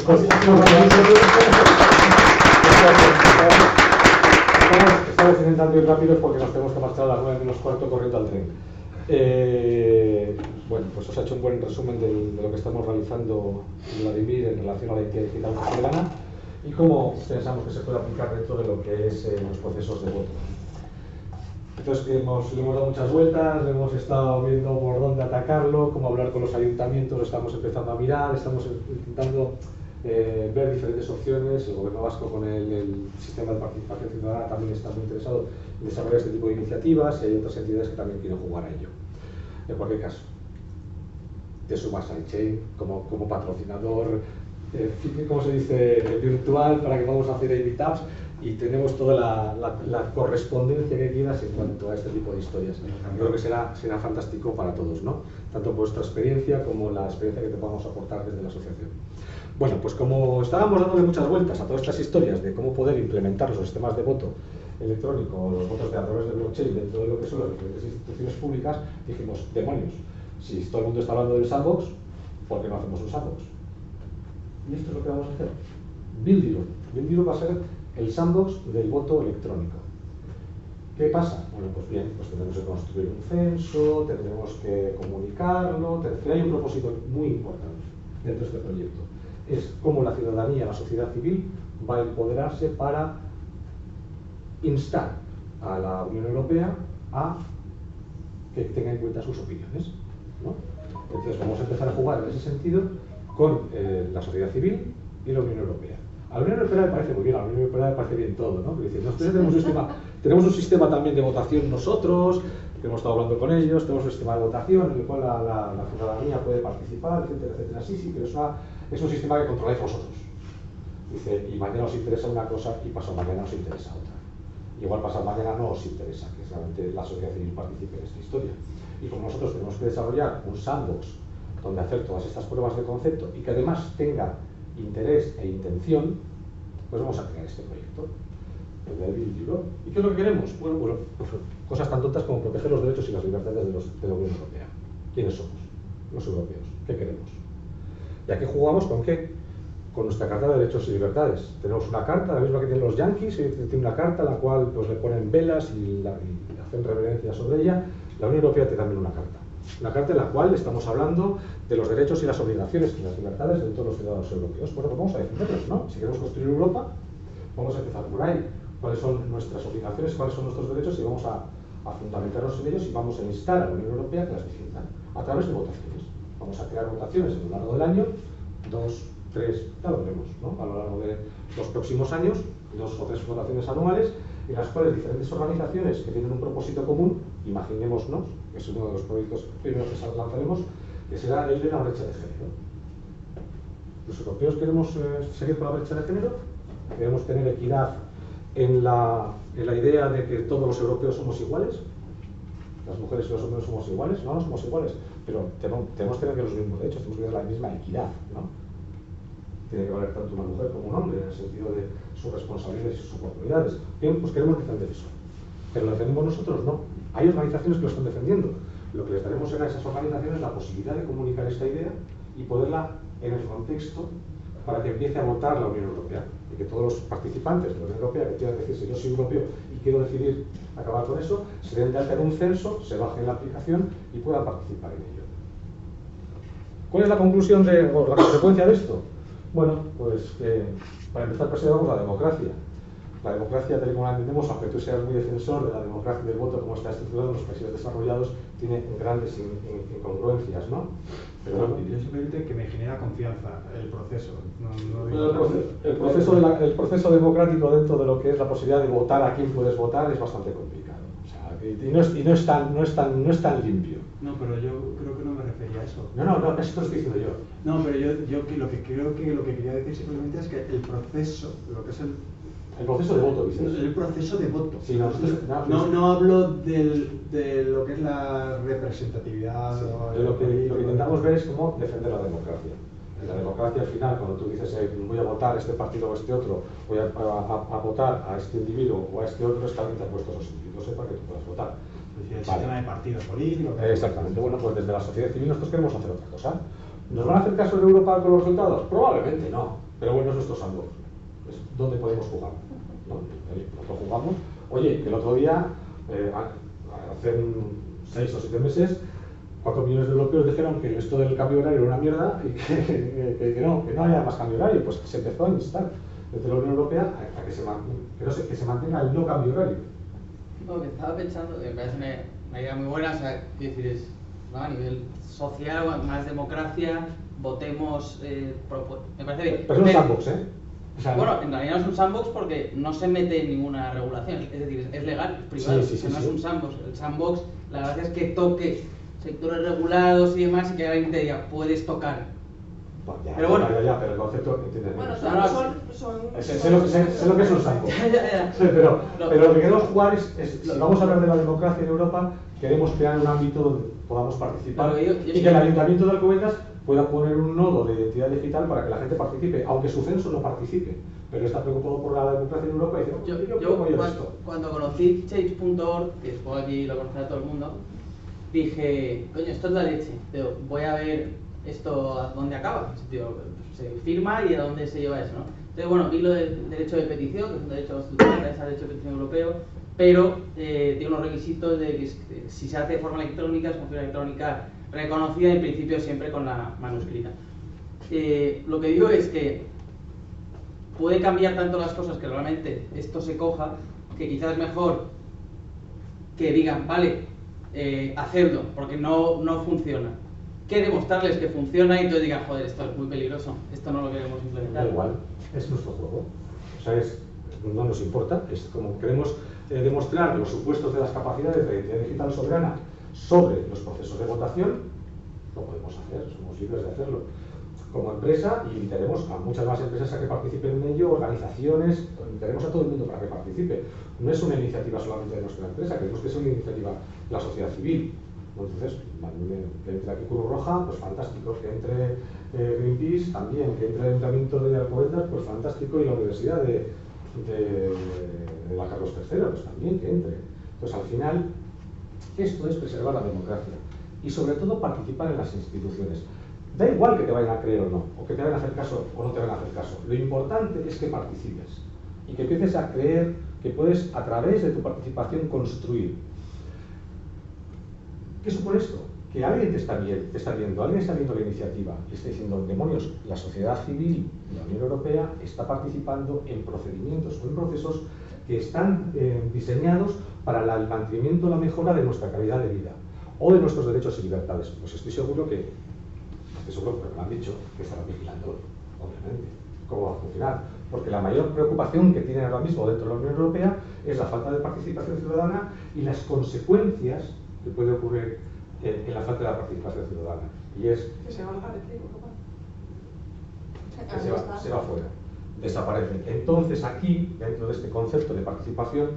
Estamos intentando ir rápidos porque nos tenemos que marchar a las 9:45 corriendo al tren. Bueno, pues os he hecho un buen resumen de lo que estamos realizando en Vladimir en relación a la identidad digital venezolana y cómo pensamos que se puede aplicar dentro de lo que es los procesos de voto. Entonces le hemos dado muchas vueltas, hemos estado viendo por dónde atacarlo, cómo hablar con los ayuntamientos, estamos empezando a mirar, estamos intentando ver diferentes opciones. El gobierno vasco con el sistema de participación ciudadana también está muy interesado en desarrollar este tipo de iniciativas y hay otras entidades que también quieren jugar a ello. En cualquier caso, te sumas a iChain como patrocinador, ¿cómo se dice?, virtual, para que podamos hacer meetups, y tenemos toda la correspondencia que quieras en cuanto a este tipo de historias. Creo que será fantástico para todos, ¿no? Tanto vuestra experiencia como la experiencia que te podamos aportar desde la asociación. Bueno, pues como estábamos dándole muchas vueltas a todas estas historias de cómo poder implementar los sistemas de voto electrónico o los votos a través de blockchain dentro de lo que son las diferentes instituciones públicas, dijimos, demonios, si todo el mundo está hablando del sandbox, ¿por qué no hacemos un sandbox? Y esto es lo que vamos a hacer. Build Europe va a ser el sandbox del voto electrónico. ¿Qué pasa? Bueno, pues bien, pues tendremos que construir un censo, tendremos que comunicarlo, hay un propósito muy importante dentro de este proyecto. Es cómo la ciudadanía, la sociedad civil, va a empoderarse para instar a la Unión Europea a que tenga en cuenta sus opiniones, ¿no? Entonces vamos a empezar a jugar en ese sentido con la sociedad civil y la Unión Europea. A la Unión Europea le parece muy bien, a la Unión Europea le parece bien todo, ¿no? Porque dicen, nosotros tenemos un sistema también de votación nosotros, que hemos estado hablando con ellos, tenemos un sistema de votación en el cual la ciudadanía puede participar, etcétera, etcétera. Sí, pero es un sistema que controláis vosotros. Dice, y mañana os interesa una cosa y pasado mañana os interesa otra. Igual pasado mañana no os interesa que realmente la sociedad civil participe en esta historia. Y como nosotros tenemos que desarrollar un sandbox donde hacer todas estas pruebas de concepto y que además tenga interés e intención, pues vamos a crear este proyecto, el de Build Europe. ¿Y qué es lo que queremos? Bueno, pues cosas tan tontas como proteger los derechos y las libertades de la Unión Europea. ¿Quiénes somos? Los europeos. ¿Qué queremos? ¿Y aquí jugamos con qué? Con nuestra Carta de Derechos y Libertades. Tenemos una carta, la misma que tienen los yanquis, tiene una carta en la cual pues, le ponen velas y hacen reverencia sobre ella. La Unión Europea tiene también una carta en la cual estamos hablando de los derechos y las obligaciones y las libertades de todos los ciudadanos europeos. Bueno, pues vamos a defenderlos, ¿no? Si queremos construir Europa, vamos a empezar por ahí. ¿Cuáles son nuestras obligaciones, cuáles son nuestros derechos? Y vamos a fundamentarnos en ellos y vamos a instar a la Unión Europea que las defienda a través de votaciones. Vamos a crear votaciones a lo largo del año, 2, 3, ya lo veremos, ¿no? A lo largo de los próximos años, 2 o 3 votaciones anuales, en las cuales diferentes organizaciones que tienen un propósito común, imaginémonos, que es uno de los proyectos primeros que lanzaremos, que será el de la brecha de género. Los europeos queremos seguir con la brecha de género, queremos tener equidad en la idea de que todos los europeos somos iguales, las mujeres y los hombres somos iguales, no somos iguales, pero tenemos que tener los mismos derechos, tenemos que tener la misma equidad, ¿no? Tiene que valer tanto una mujer como un hombre en el sentido de sus responsabilidades y sus oportunidades. Bien, pues queremos defender eso. Pero lo defendemos nosotros, no. Hay organizaciones que lo están defendiendo. Lo que les daremos a esas organizaciones es la posibilidad de comunicar esta idea y poderla en el contexto para que empiece a votar la Unión Europea. Y que todos los participantes de la Unión Europea que quieran decirse yo soy europeo y quiero decidir acabar con eso, se den de alta en un censo, se bajen la aplicación y puedan participar en ello. ¿Cuál es la conclusión o la consecuencia de esto? Bueno, pues para empezar preservamos la democracia. La democracia, tal y como la entendemos, aunque tú seas muy defensor de la democracia y del voto como está estructurado en los países desarrollados, tiene grandes incongruencias, ¿no? Pero bueno, yo simplemente que me genera confianza el proceso. El proceso democrático dentro de lo que es la posibilidad de votar a quién puedes votar es bastante complicado. O sea, y no es tan limpio. No, pero yo creo que no me refería a eso. No, eso te lo estoy diciendo yo. No, pero yo lo que quería decir simplemente es que el proceso, lo que es el proceso de voto, dices. El proceso de voto. Sí, no hablo de lo que es la representatividad. Sí, lo que intentamos ver es cómo defender la democracia. En la democracia, al final, cuando tú dices voy a votar a este partido o a este otro, voy a votar a este individuo o a este otro, es que alguien te ha puesto esos individuos para que tú puedas votar. El sistema de partidos políticos. Exactamente. Bueno, pues desde la sociedad civil nosotros queremos hacer otra cosa. ¿Nos van a hacer caso en Europa con los resultados? Probablemente no. Pero bueno, es nuestro sandbox. Es donde podemos jugar, ¿no? Nosotros jugamos. Oye, el otro día, hace 6 o 7 meses, 4 millones de europeos dijeron que esto del cambio horario era una mierda y que no haya más cambio horario. Pues se empezó a instar desde la Unión Europea a que se mantenga el no cambio horario. Lo que estaba pensando, me parece una idea muy buena, o sea, decir, es, ¿no? A nivel social, más democracia, votemos, me parece bien. Pero es un sandbox, ¿eh? O sea, bueno, en realidad no es un sandbox porque no se mete en ninguna regulación, es decir, es legal, es privado, sí, no es un sandbox. El sandbox, la gracia es que toque sectores regulados y demás, y que alguien te diga, puedes tocar. Pero bueno. Pero el concepto, ¿entiendes? Bueno, sé lo que es un saco. Pero lo que queremos jugar es, si vamos a hablar de la democracia en Europa, queremos crear un ámbito donde podamos participar y que el Ayuntamiento de Alcobendas pueda poner un nodo de identidad digital para que la gente participe, aunque su censo no participe, pero está preocupado por la democracia en Europa y dice, cuando conocí Change.org, que supongo aquí lo conocerá todo el mundo, dije, coño, esto es la leche, pero voy a ver esto a dónde acaba, se firma y a dónde se lleva eso, ¿no? Entonces, bueno, vi lo del derecho de petición, que es un derecho constitucional, es el derecho de petición europeo, pero tiene unos requisitos de que si se hace de forma electrónica, es con firma electrónica reconocida, en principio siempre con la manuscrita. Lo que digo es que puede cambiar tanto las cosas que realmente esto se coja, que quizás es mejor que digan, vale, hacerlo, porque no funciona, que demostrarles que funciona y entonces digan, joder, esto es muy peligroso, esto no lo queremos implementar. Da igual, es nuestro juego. O sea, no nos importa, es como queremos demostrar los supuestos de las capacidades de identidad digital soberana sobre los procesos de votación, lo podemos hacer, somos libres de hacerlo. Como empresa, y invitaremos a muchas más empresas a que participen en ello, organizaciones, invitaremos a todo el mundo para que participe. No es una iniciativa solamente de nuestra empresa, queremos que sea una iniciativa de la sociedad civil. Entonces, que entre aquí Cruz Roja, pues fantástico, que entre Greenpeace también, que entre el Ayuntamiento de Alcobendas, pues fantástico, y la Universidad de la Carlos III, pues también que entre. Entonces, al final, esto es preservar la democracia y sobre todo participar en las instituciones. Da igual que te vayan a creer o no, o que te vayan a hacer caso o no te vayan a hacer caso. Lo importante es que participes y que empieces a creer que puedes, a través de tu participación, construir. ¿Qué supone esto? Que alguien te está viendo, alguien está viendo la iniciativa y está diciendo, demonios, la sociedad civil y la Unión Europea está participando en procedimientos o en procesos que están diseñados para el mantenimiento o la mejora de nuestra calidad de vida o de nuestros derechos y libertades. Pues estoy seguro que me han dicho que estarán vigilando, obviamente, cómo va a funcionar. Porque la mayor preocupación que tienen ahora mismo dentro de la Unión Europea es la falta de participación ciudadana y las consecuencias que puede ocurrir en la falta de la participación ciudadana. Y es que se va al garete, se va fuera, desaparece. Entonces aquí, dentro de este concepto de participación,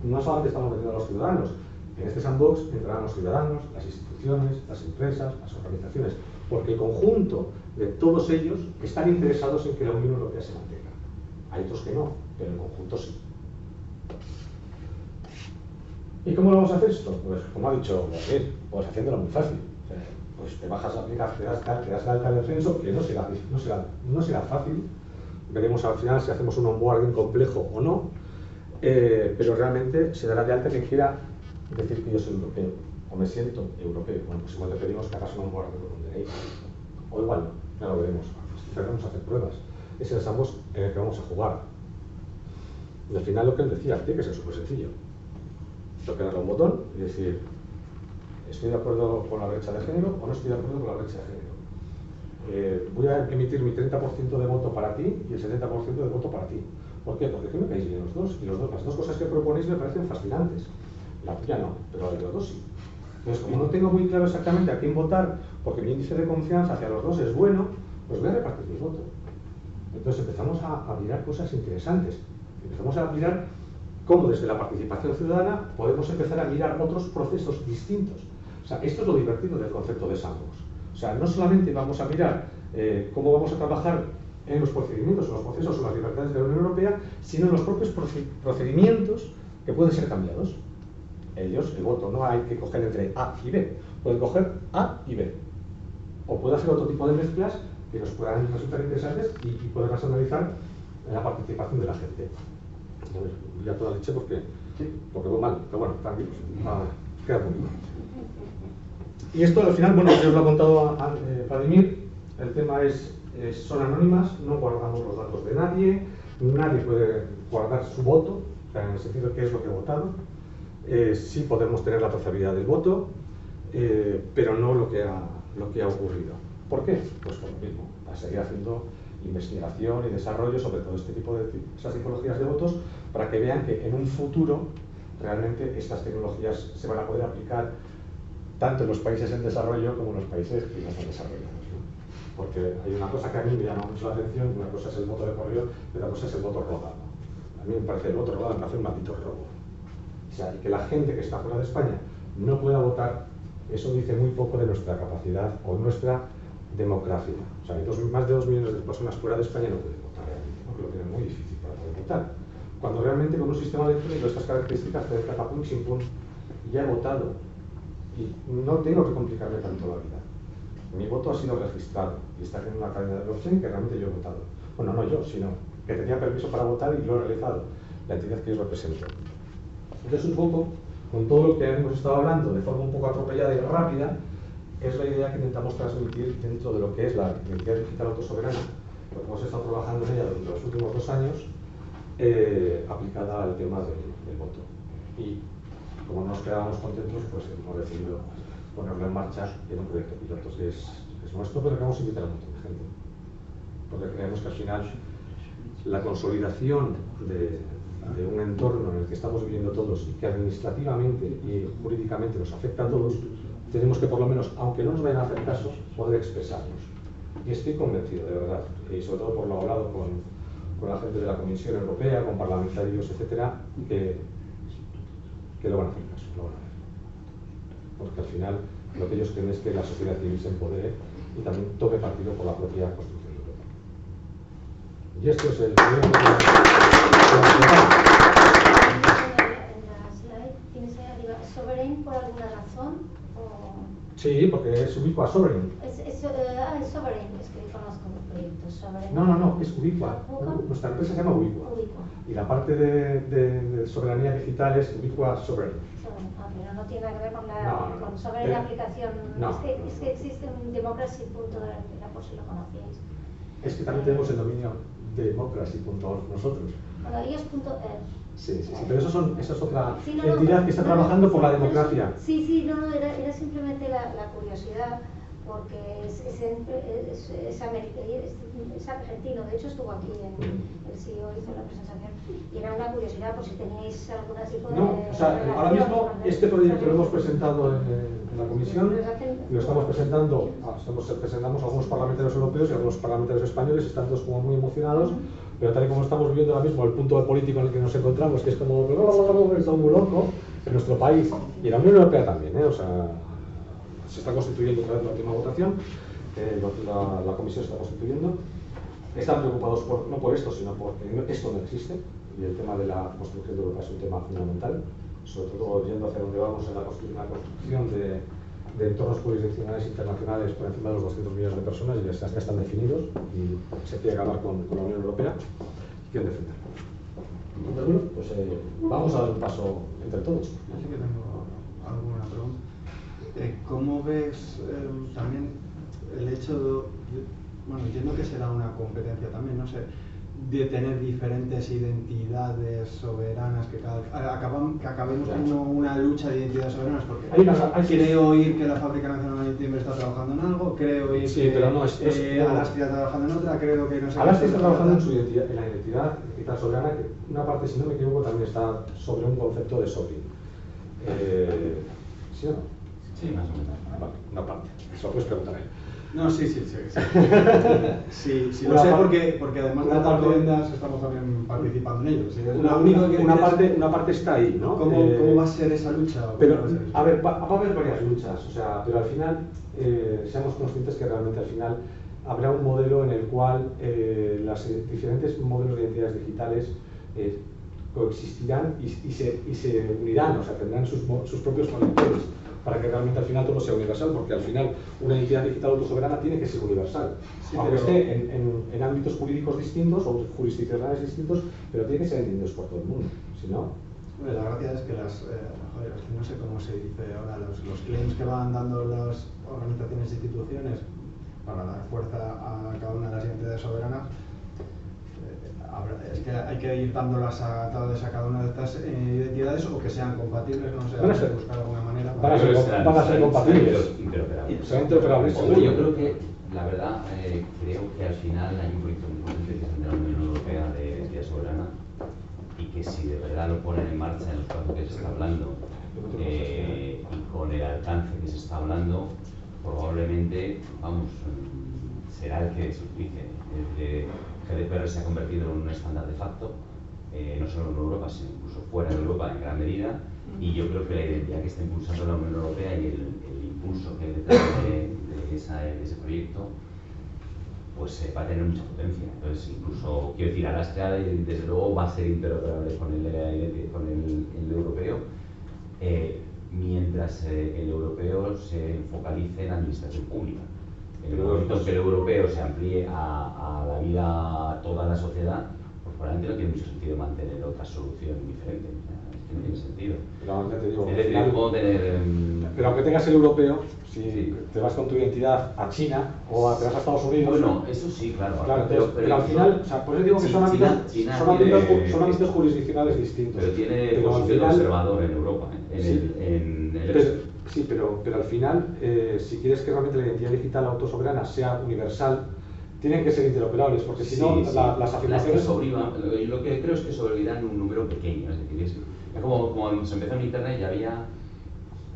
no solamente estamos metiendo a los ciudadanos, en este sandbox entrarán los ciudadanos, las instituciones, las empresas, las organizaciones, porque el conjunto de todos ellos están interesados en que la Unión Europea se mantenga. Hay otros que no, pero el conjunto sí. ¿Y cómo lo vamos a hacer esto? Pues como ha dicho Gabriel, pues haciéndolo muy fácil. Pues te bajas la aplicación, te das la alta en el censo, que no será fácil. Veremos al final si hacemos un onboarding complejo o no, pero realmente se dará de alta quien quiera decir que yo soy europeo, o me siento europeo. Bueno, pues igual le pedimos que hagas un onboarding con un DNI, o igual no, ya lo veremos. Empezaremos a hacer pruebas. Es el sandbox en el que vamos a jugar. Y al final lo que él decía, tiene que ser súper sencillo. Tengo que darle un botón y decir, ¿estoy de acuerdo con la brecha de género o no estoy de acuerdo con la brecha de género? Voy a emitir mi 30% de voto para ti y el 70% de voto para ti. ¿Por qué? Porque me caéis bien los dos y las dos cosas que proponéis me parecen fascinantes. La tuya no, pero la de los dos sí. Entonces, como no tengo muy claro exactamente a quién votar, porque mi índice de confianza hacia los dos es bueno, pues voy a repartir mi voto. Entonces empezamos a mirar cosas interesantes. Empezamos a mirar cómo desde la participación ciudadana podemos empezar a mirar otros procesos distintos. O sea, esto es lo divertido del concepto de sandbox. O sea, no solamente vamos a mirar cómo vamos a trabajar en los procedimientos, en los procesos o las libertades de la Unión Europea, sino en los propios procedimientos que pueden ser cambiados. Ellos, el voto, no hay que coger entre A y B, pueden coger A y B. O puede hacer otro tipo de mezclas que nos puedan resultar interesantes y poderlas analizar en la participación de la gente. Ya toda leche porque voy mal, pero bueno, tranquilos, queda poquito. Y esto al final, bueno, ya os lo ha contado Vladimir, el tema son anónimas, no guardamos los datos de nadie puede guardar su voto, o sea, en el sentido de qué es lo que ha votado. Sí podemos tener la trazabilidad del voto, pero no lo que ha ocurrido. ¿Por qué? Pues por lo mismo, a seguir haciendo investigación y desarrollo sobre todo este tipo de esas tipologías de votos para que vean que en un futuro realmente estas tecnologías se van a poder aplicar tanto en los países en desarrollo como en los países que no están desarrollados, ¿no? Porque hay una cosa que a mí me llama mucho la atención, una cosa es el voto de correo y otra cosa es el voto rodado. A mí me parece el voto rodado, me parece un maldito robo. O sea, que la gente que está fuera de España no pueda votar, eso dice muy poco de nuestra capacidad o nuestra democracia. O sea, hay más de 2 millones de personas fuera de España no pueden votar realmente, porque lo tienen muy difícil para poder votar. Cuando realmente con un sistema electrónico de estas características te deja pum, sin pum, ya he votado y no tengo que complicarme tanto la vida. Mi voto ha sido registrado y está en una cadena de blockchain que realmente yo he votado. Bueno, no yo, sino que tenía permiso para votar y lo he realizado, la entidad que yo represento. Entonces, un poco, con todo lo que hemos estado hablando de forma un poco atropellada y rápida, es la idea que intentamos transmitir dentro de lo que es la identidad digital autosoberana, porque hemos estado trabajando en ella durante los últimos 2 años, aplicada al tema del voto. Y como no nos quedábamos contentos, pues hemos decidido ponerlo en marcha en un proyecto piloto que es nuestro, pero que vamos a invitar a un montón de gente. Porque creemos que al final la consolidación de un entorno en el que estamos viviendo todos y que administrativamente y jurídicamente nos afecta a todos, tenemos que por lo menos, aunque no nos vayan a hacer caso, poder expresarnos. Y estoy convencido, de verdad, y sobre todo por lo hablado con la gente de la Comisión Europea, con parlamentarios, etcétera, que lo van a hacer caso, lo van a hacer. Porque al final lo que ellos creen es que la sociedad civil se empodere y también tome partido por la propia construcción de Europa. Y esto es el ¿Tienes ahí arriba sovereign por alguna razón? Sí, porque es ubicua sovereign. Es sovereign, es que conozco un proyecto sovereign. No, es ubicua. Nuestra empresa se llama ubicua. Y la parte de soberanía digital es ubicua sovereign. Pero no tiene nada que ver con sovereign aplicación. No. Es que existe un democracy.org, por si lo conocíais. Es que también tenemos el dominio democracy.org nosotros. Bueno, ellos.org. Sí, pero esa es otra entidad que está trabajando por la democracia. Sí, era simplemente la curiosidad, porque es argentino, de hecho estuvo aquí, el CEO hizo la presentación, y era una curiosidad por si teníais algún tipo de... No, o sea, ahora mismo este proyecto lo hemos presentado en la comisión, lo estamos presentamos a algunos parlamentarios europeos y a algunos parlamentarios españoles, están todos como muy emocionados, pero tal y como estamos viviendo ahora mismo el punto político en el que nos encontramos, que es como está muy loco en nuestro país y en la Unión Europea también, o sea, se está constituyendo otra vez la última votación, la comisión se está constituyendo. Están preocupados no por esto, sino porque esto no existe y el tema de la construcción de Europa es un tema fundamental, sobre todo yendo hacia donde vamos en la construcción de entornos jurisdiccionales internacionales por encima de los 200 millones de personas y ya están definidos y se quiere acabar con la Unión Europea y quieren defenderlo. Entonces, bueno, pues vamos a dar un paso entre todos. Yo sí que tengo alguna pregunta. ¿Cómo ves también el hecho bueno, entiendo que será una competencia también, no sé, de tener diferentes identidades soberanas que acabemos con una lucha de identidades soberanas? Porque creo oír que la Fábrica Nacional de Timbre está trabajando en algo, creo oír que Alaska está trabajando en otra, creo que no sé. Alaska está trabajando en la identidad digital soberana, que una parte, si no me equivoco, también está sobre un concepto de sovereign. ¿Sí o no? Sí, más o menos. Vale, una parte. Eso lo puedes preguntar a él. No, sí. Sí, lo sé porque además de las alcobendas estamos también participando en ello. Una parte está ahí, ¿no? ¿Cómo va a ser esa lucha? Pero, a ver, va a haber varias luchas, o sea, pero al final, seamos conscientes que realmente al final habrá un modelo en el cual los diferentes modelos de identidades digitales coexistirán y se unirán, o sea, tendrán sus propios conectores, para que realmente al final todo sea universal, porque al final una identidad digital autosoberana tiene que ser universal, aunque esté en ámbitos jurídicos distintos o jurisdiccionales distintos, pero tiene que ser entendidos por todo el mundo, si no... La gracia es que no sé cómo se dice ahora, los claims que van dando las organizaciones e instituciones para dar fuerza a cada una de las identidades soberanas, es que hay que ir dándolas a cada una de estas identidades o que sean compatibles, no sé, hay que buscar alguna manera. Van a ser compatibles. Interoperables. Yo creo que, la verdad, creo que al final hay un proyecto muy potente que es el de la Unión Europea de identidad soberana y que si de verdad lo ponen en marcha en los plazos que se está hablando, y con el alcance que se está hablando, probablemente, vamos, será el que se utilice. GDPR se ha convertido en un estándar de facto, no solo en Europa, sino incluso fuera de Europa en gran medida, y yo creo que la identidad que está impulsando la Unión Europea y el impulso que hay detrás de ese proyecto, pues va a tener mucha potencia. Entonces, incluso, quiero decir, Alaska desde luego va a ser interoperable con el europeo, mientras el europeo se focalice en administración pública. En el momento que el europeo se amplíe a la vida, a toda la sociedad, pues probablemente no tiene mucho sentido mantener otra solución diferente. No tiene sentido. Pero te digo, es decir, puedo tener... pero aunque tengas el europeo, si te vas con tu identidad a China o te vas a Estados Unidos... Bueno, eso sí, claro. Pero al final, o sea, por eso digo que son ámbitos jurisdiccionales distintos. Pero tiene posición de observador en Europa, Sí, pero al final, si quieres que realmente la identidad digital autosoberana sea universal, tienen que ser interoperables, porque si no, las afirmaciones... Lo que creo es que sobrevivirán un número pequeño, es decir, es como cuando se empezó en Internet ya había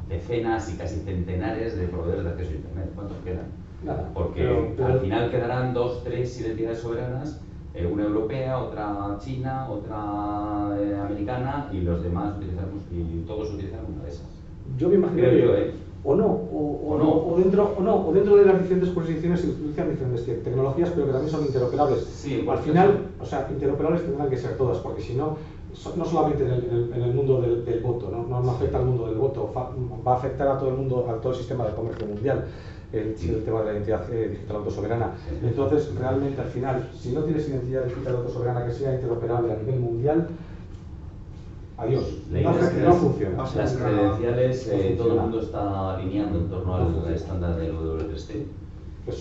decenas y casi centenares de proveedores de acceso a Internet. ¿Cuántos quedan? Nada. Porque al final quedarán 2, 3 identidades soberanas, una europea, otra china, otra americana, y los demás utilizaremos, y todos utilizan una de esas. Yo me imagino que o dentro de las diferentes jurisdicciones se utilizan diferentes tecnologías, pero que también son interoperables. Sí, al final, o sea, interoperables tendrán que ser todas, porque si no, no solamente en el mundo del voto, no afecta al mundo del voto, va a afectar a todo el mundo, a todo el sistema de comercio mundial, el tema de la identidad digital autosoberana. Entonces, realmente al final, si no tienes identidad digital autosoberana que sea interoperable a nivel mundial, adiós, no funciona. Las credenciales, todo el mundo está alineando en torno al estándar del W3C,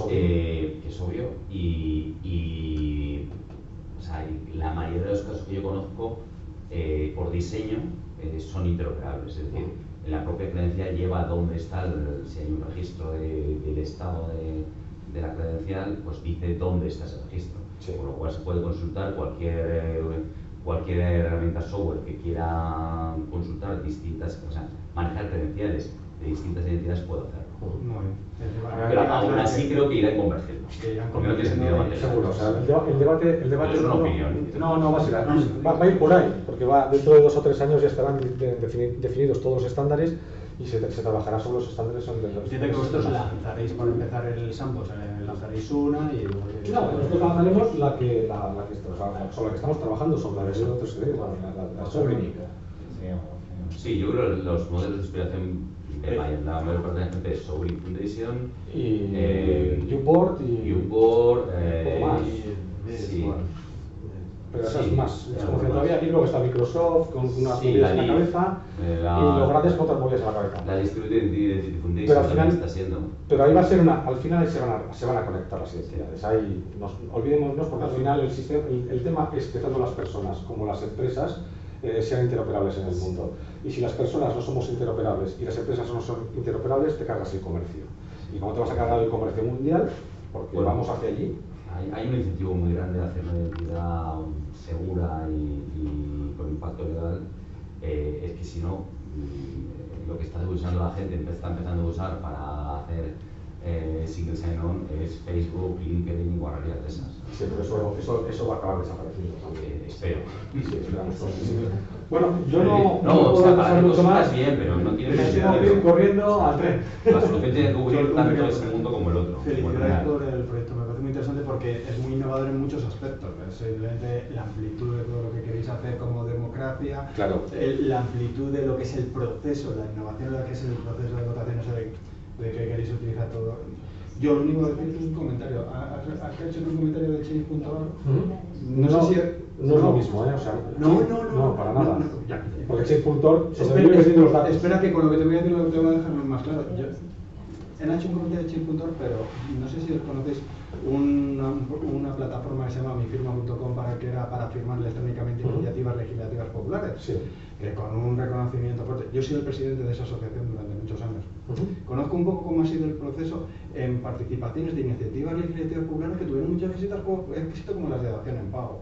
que es obvio, y o sea, la mayoría de los casos que yo conozco, por diseño, son interoperables. Es decir, en la propia credencial lleva dónde está, si hay un registro del estado de la credencial, pues dice dónde está ese registro. Por lo cual se puede consultar cualquier herramienta software que quiera consultar distintas, o sea, manejar credenciales de distintas identidades puede hacerlo. Pero aún así creo que irá en convergencia. Porque no tiene sentido mantenerlo. Seguro, o sea, el debate es una opinión. No va a ser, va a ir por ahí, porque dentro de 2 o 3 años ya estarán definidos todos los estándares y se trabajará sobre los estándares. Entiendo que vosotros lanzaréis, por empezar el sandbox, lanzaréis una y... No, nosotros lanzaremos la que sobre la que estamos trabajando, sobre la versión de 3D, la sobrevivida. Sí, yo creo que los modelos de inspiración la mayor parte de la gente es Sovereign Foundation y Upboard y Upboard, más. Sí. Pero esas más. Todavía aquí luego está Microsoft con unas movidas en la cabeza y los grandes con otras movidas en la cabeza. La Distributed Identity Foundation pero al final está siendo. Pero ahí va a ser al final se van a conectar las identidades. Ahí olvidémonos porque al final el tema es que tanto las personas como las empresas sean interoperables en el mundo. Y si las personas no somos interoperables y las empresas no son interoperables, te cargas el comercio. ¿Y cómo te vas a cargar el comercio mundial? Porque vamos hacia allí. Hay un incentivo muy grande de hacer una identidad segura y con impacto legal. Es que si no, lo que está usando la gente, está empezando a usar para hacer single sign-on es Facebook, LinkedIn y guarrerías de esas. Sí, pero eso va a acabar desapareciendo también. Espero. Sí, esperamos todos. Bueno, yo no o sea, para hacer mucho más bien, pero no tiene necesidad de ir corriendo al tren. La solución tiene que cubrir tanto ese mundo como el otro. Felicidades por el proyecto, me parece muy interesante porque es muy innovador en muchos aspectos. Simplemente la amplitud de todo lo que queréis hacer como democracia, la amplitud de lo que es el proceso, la innovación de lo que es el proceso de votación, de que queréis utilizar todo. Yo lo único que decir es un comentario. ¿Has hecho un comentario de change.org? No sé si no es lo mismo, ¿eh? O sea, no, para nada. Porque change.org espera que con lo que te voy a decir lo tengo que dejarlo más claro. He hecho un comentario de change.org, pero no sé si os conocéis una plataforma que se llama mifirma.com que era para firmar electrónicamente iniciativas legislativas populares. Sí. Que con un reconocimiento fuerte. Yo he sido el presidente de esa asociación durante muchos años. Conozco un poco cómo ha sido el proceso en participaciones de iniciativas legislativas populares que tuvieron mucho éxito como las de dación en pago.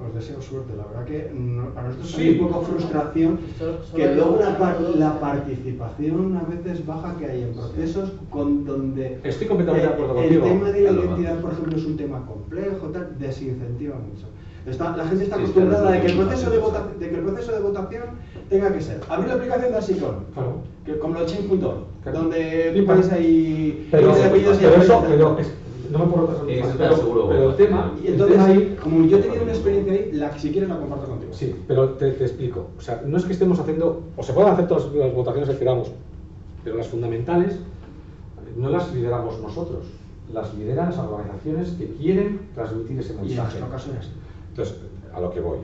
os deseo suerte. La verdad que para nosotros Sí. es un poco frustración Solo que hay luego un- la participación a veces baja que hay en procesos donde Estoy completamente de acuerdo el contigo. tema de la Claro, identidad, por ejemplo, es un tema complejo, tal, desincentiva mucho. La gente está Sí, acostumbrada claro, de que el es proceso de, fácil. de que el proceso de votación tenga que ser abrir la aplicación de Asicon, Claro. que como lo change.org, Claro. donde Sí, tú pones ahí Pero, los apellidos y pero eso, apellidos. no me puedo retrasar Eso más, te aseguro. pero el tema, Y entonces, ahí, como yo he tenido una experiencia ahí, si quieres la comparto contigo. sí, pero te explico. O sea, no es que estemos haciendo, o se pueden hacer todas las votaciones que queramos, pero las fundamentales no las lideramos nosotros, las lideran las organizaciones que quieren transmitir ese Y en mensaje. nuestro caso es así. Entonces, a lo que voy.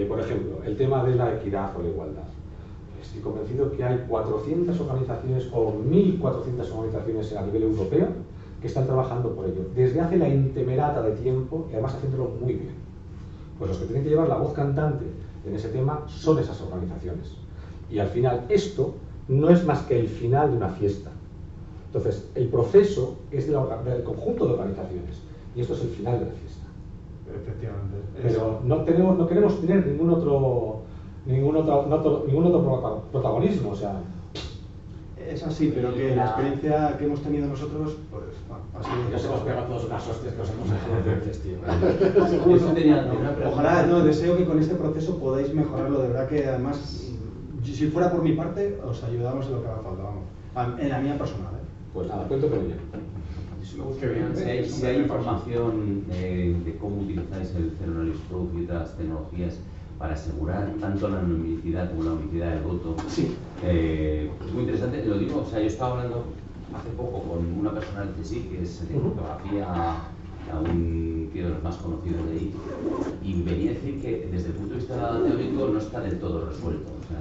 Por ejemplo, el tema de la equidad o la igualdad. Estoy convencido que hay 400 organizaciones o 1.400 organizaciones a nivel europeo que están trabajando por ello, desde hace la intemerata de tiempo y además haciéndolo muy bien. Pues los que tienen que llevar la voz cantante en ese tema son esas organizaciones. Y al final esto no es más que el final de una fiesta. Entonces, el proceso es del conjunto de organizaciones y esto es el final de la fiesta. Efectivamente. Pero no queremos tener ningún otro protagonismo, o sea. Es así, pero que la experiencia que hemos tenido nosotros, pues, bueno, ha sido... Ya se nos pega todos unas hostias que os hemos dejado veces, tío. Eso tenía una pregunta. Ojalá, no, deseo que con este proceso podáis mejorarlo, de verdad que además, si fuera por mi parte, os ayudamos en lo que haga falta, vamos, en la mía personal, ¿eh? Pues nada, cuento con ella. Si hay información de cómo utilizáis el Zero Knowledge Proof y otras tecnologías para asegurar tanto la anonimicidad como la unicidad del voto, sí. Es muy interesante. Lo digo, o sea, yo estaba hablando hace poco con una persona del CSIC que es de fotografía a un tío de los más conocidos de ahí, y venía a decir que desde el punto de vista teórico no está del todo resuelto. O sea,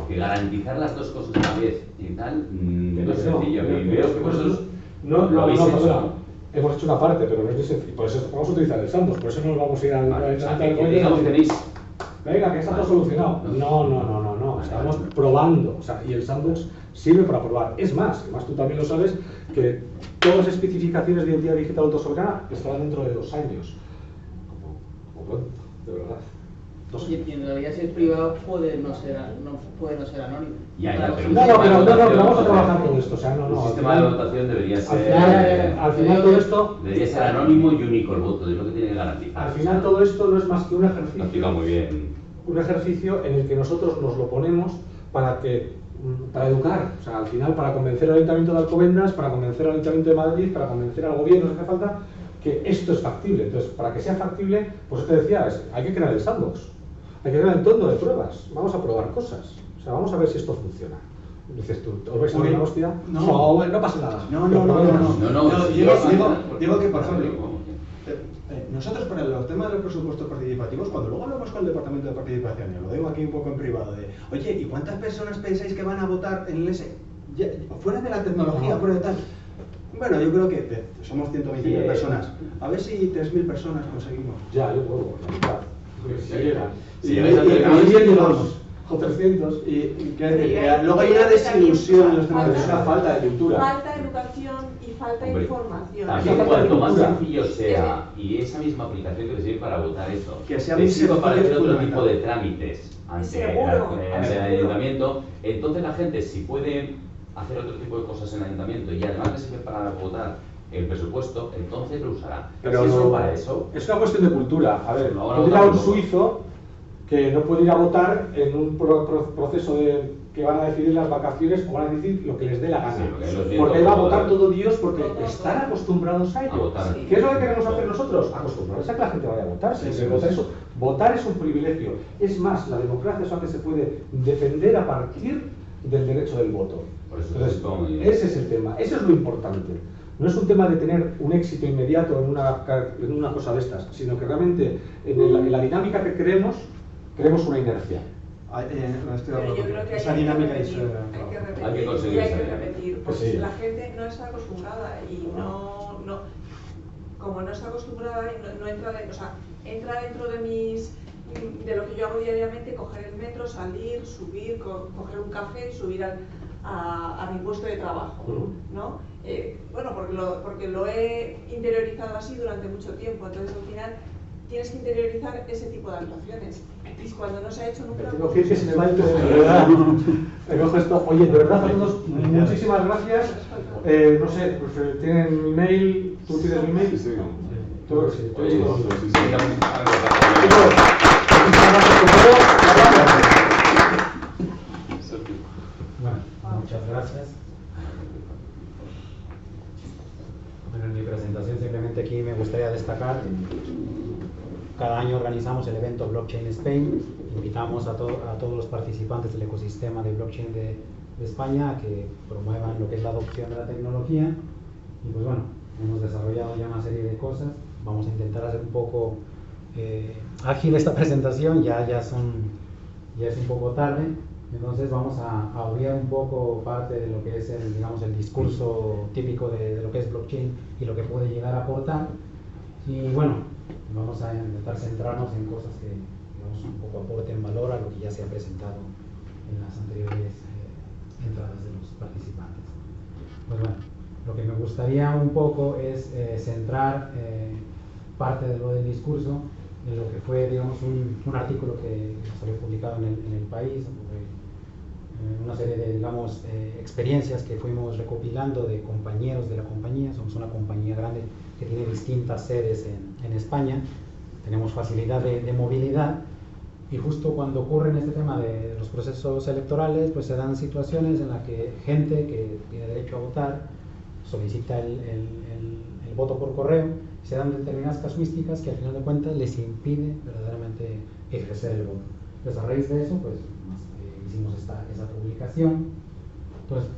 que garantizar las dos cosas a la vez y tal no es sencillo. Y veo que vosotros lo habéis hecho. Hemos hecho una parte, pero no es sencillo. Por eso vamos a utilizar el sandbox, por eso no nos vamos a ir al Vale, o sea, que digamos que tenéis... Venga, que está todo solucionado. No. Estamos probando. O sea, y el sandbox sirve para probar. Es más, además tú también lo sabes, que todas las especificaciones de identidad digital autosoberana estarán dentro de 2 años. Como pronto, de verdad. Y en realidad si es privado puede no ser anónimo. Pero vamos a trabajar todo esto. O sea, El sistema de votación debería ser... Al final todo esto... Debería ser anónimo y único el voto, es lo que tiene que garantizar. Al final todo esto no es más que un ejercicio. Lo explica muy bien. Un ejercicio en el que nosotros nos lo ponemos para educar, o sea, al final para convencer al Ayuntamiento de Alcobendas, para convencer al Ayuntamiento de Madrid, para convencer al gobierno, si hace falta, que esto es factible. Entonces, para que sea factible, pues te decía, hay que crear el sandbox, hay que crear el entorno de pruebas, vamos a probar cosas, o sea, vamos a ver si esto funciona. Dices tú, ¿os vais a ver una hostia? No pasa nada. Digo que, por ejemplo, nosotros para los temas de los presupuestos participativos, cuando luego hablamos con el departamento de participación, y lo digo aquí un poco en privado, de oye, ¿y cuántas personas pensáis que van a votar en el S? Fuera de la tecnología, fuera de tal. Bueno, yo creo que somos 120.000 personas. A ver si 3.000 personas conseguimos. Ya, yo puedo, la mitad. Si llegan. Si llegáis a 3.000 o 300. Y luego hay una desilusión en los temas, es una falta de cultura. Falta educación y falta información. También cuanto más sencillo sea, y esa misma aplicación que sirve para votar eso, que sea muy sirva para hacer otro fundamental. tipo de trámites ante el ayuntamiento, entonces la gente si puede hacer otro tipo de cosas en el ayuntamiento y además le sirve para votar el presupuesto, entonces lo usará. Pero si es solo para eso, es una cuestión de cultura. A ver, ahora dirá un votamos. suizo que no puede ir a votar en un proceso que van a decidir las vacaciones o van a decidir lo que les dé la gana. Sí, porque va a votar todo Dios porque están acostumbrados a ello. votar. ¿Qué es lo que queremos hacer nosotros? Acostumbrarse a que la gente vaya a votar. Votar es un privilegio. Es más, la democracia es algo que se puede defender a partir del derecho del voto. Por eso Entonces, ese es el tema, eso es lo importante. No es un tema de tener un éxito inmediato en una cosa de estas, sino que realmente en la dinámica que creemos una inercia. Pero yo creo que esa dinámica hay que repetir, hay que conseguir hay que esa repetir, pues porque sí. la gente no está acostumbrada y como no está acostumbrada, no entra entra dentro de lo que yo hago diariamente, coger el metro, salir, subir, coger un café y subir a mi puesto de trabajo, ¿no? Bueno, porque lo he interiorizado así durante mucho tiempo, entonces al final tienes que interiorizar ese tipo de actuaciones. Y cuando no se ha hecho nunca... Tengo que ir, que se me va el tiempo, de verdad. Me cojo esto. Oye, de verdad, a todos, muchísimas gracias. No sé, pues tienen mi mail, ¿tú tienes mi mail? Sí. Todo, sí. Sí, sí. Chicos, muchísimas gracias por todo. Bueno, muchas gracias. Bueno, en mi presentación simplemente aquí me gustaría destacar que cada año organizamos el evento Blockchain Spain. Invitamos a todos los participantes del ecosistema de blockchain de España a que promuevan lo que es la adopción de la tecnología. Y pues bueno, hemos desarrollado ya una serie de cosas. Vamos a intentar hacer un poco ágil esta presentación, ya es un poco tarde. Entonces vamos a obviar un poco parte de lo que es el discurso típico de lo que es blockchain y lo que puede llegar a aportar. Y bueno, vamos a intentar centrarnos en cosas que un poco aporten valor a lo que ya se ha presentado en las anteriores entradas de los participantes. Pues bueno, lo que me gustaría un poco es centrar parte de lo del discurso en lo que fue, digamos, un artículo que se había publicado en el país, una serie de, digamos, experiencias que fuimos recopilando de compañeros de la compañía. Somos una compañía grande que tiene distintas sedes en España, tenemos facilidad de movilidad, y justo cuando ocurre en este tema de los procesos electorales, pues se dan situaciones en las que gente que tiene derecho a votar solicita el voto por correo. Se dan determinadas casuísticas que al final de cuentas les impide verdaderamente ejercer el voto. Entonces, a raíz de eso, pues hicimos esa publicación. Entonces,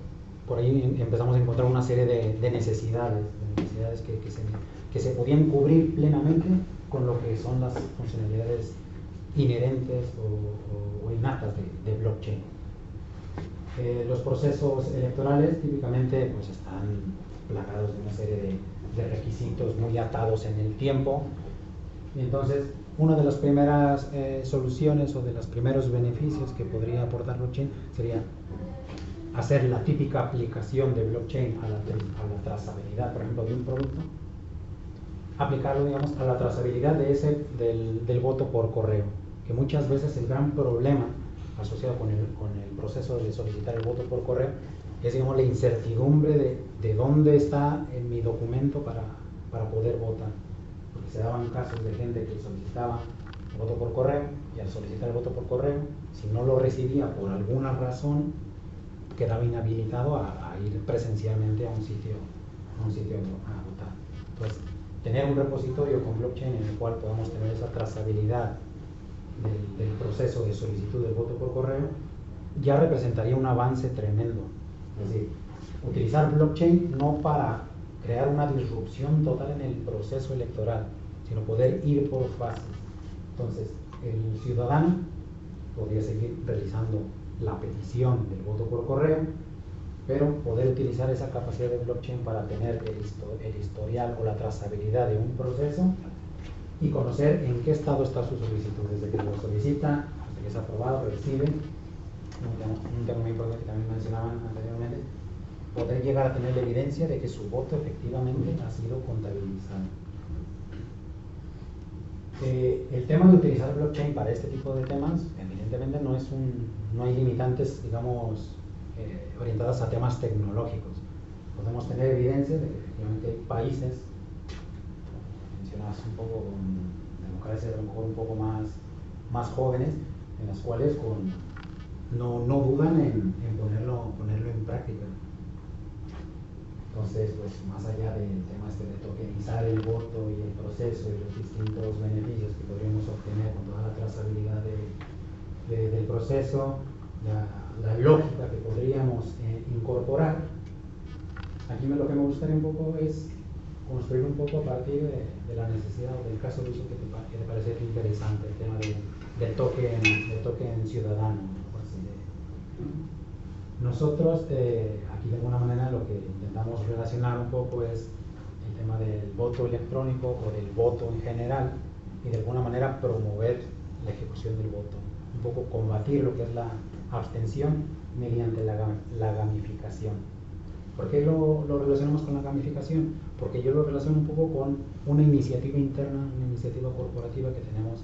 por ahí empezamos a encontrar una serie de necesidades que se podían cubrir plenamente con lo que son las funcionalidades inherentes o innatas de blockchain. Los procesos electorales típicamente pues están plagados de una serie de requisitos muy atados en el tiempo, y entonces una de las primeras soluciones o de los primeros beneficios que podría aportar blockchain sería hacer la típica aplicación de blockchain a la trazabilidad, por ejemplo, de un producto, aplicarlo, digamos, a la trazabilidad del voto por correo, que muchas veces el gran problema asociado con el proceso de solicitar el voto por correo es, digamos, la incertidumbre de dónde está en mi documento para poder votar, porque se daban casos de gente que solicitaba el voto por correo, y al solicitar el voto por correo, si no lo recibía por alguna razón, quedaba inhabilitado a ir presencialmente a un sitio a votar. Entonces, tener un repositorio con blockchain en el cual podamos tener esa trazabilidad del proceso de solicitud del voto por correo ya representaría un avance tremendo. Es decir, utilizar blockchain no para crear una disrupción total en el proceso electoral, sino poder ir por fases. Entonces, el ciudadano podría seguir realizando la petición del voto por correo, pero poder utilizar esa capacidad de blockchain para tener el historial o la trazabilidad de un proceso y conocer en qué estado está su solicitud, desde que lo solicita hasta que es aprobado, recibe. Un tema muy importante que también mencionaban anteriormente, poder llegar a tener la evidencia de que su voto efectivamente ha sido contabilizado. El tema de utilizar blockchain para este tipo de temas, evidentemente no hay limitantes, digamos, orientadas a temas tecnológicos. Podemos tener evidencia de que efectivamente hay países, mencionadas un poco con democracias a lo mejor un poco más jóvenes, en las cuales no dudan en ponerlo en práctica. Entonces, pues más allá del tema de tokenizar el voto y el proceso y los distintos beneficios que podríamos obtener con toda la trazabilidad del proceso, la lógica que podríamos incorporar, aquí lo que me gustaría un poco es construir un poco a partir de la necesidad o del caso de uso que te parece interesante, el tema del token ciudadano. Nosotros aquí de alguna manera lo que intentamos relacionar un poco es el tema del voto electrónico o del voto en general, y de alguna manera promover la ejecución del voto, un poco combatir lo que es la abstención mediante la gamificación. ¿Por qué lo relacionamos con la gamificación? Porque yo lo relaciono un poco con una iniciativa interna, una iniciativa corporativa que tenemos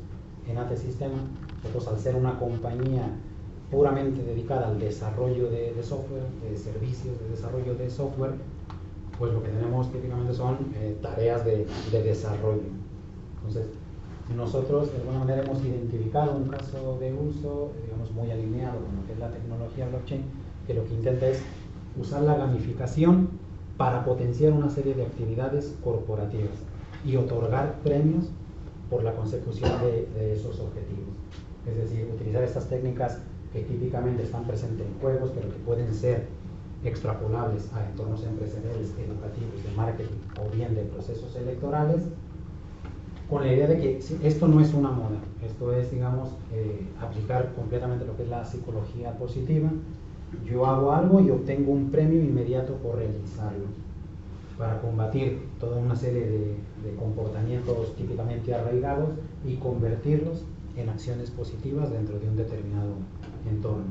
en AT Sistema. Nosotros, al ser una compañía puramente dedicada al desarrollo de software, de servicios de desarrollo de software, pues lo que tenemos típicamente son tareas de desarrollo. Entonces, nosotros de alguna manera hemos identificado un caso de uso, digamos, muy alineado con lo que es la tecnología blockchain, que lo que intenta es usar la gamificación para potenciar una serie de actividades corporativas y otorgar premios por la consecución de esos objetivos. Es decir, utilizar estas técnicas que típicamente están presentes en juegos, pero que pueden ser extrapolables a entornos empresariales, educativos, de marketing o bien de procesos electorales, con la idea de que esto no es una moda, esto es, digamos, aplicar completamente lo que es la psicología positiva. Yo hago algo y obtengo un premio inmediato por realizarlo, para combatir toda una serie de comportamientos típicamente arraigados y convertirlos en acciones positivas dentro de un determinado entorno.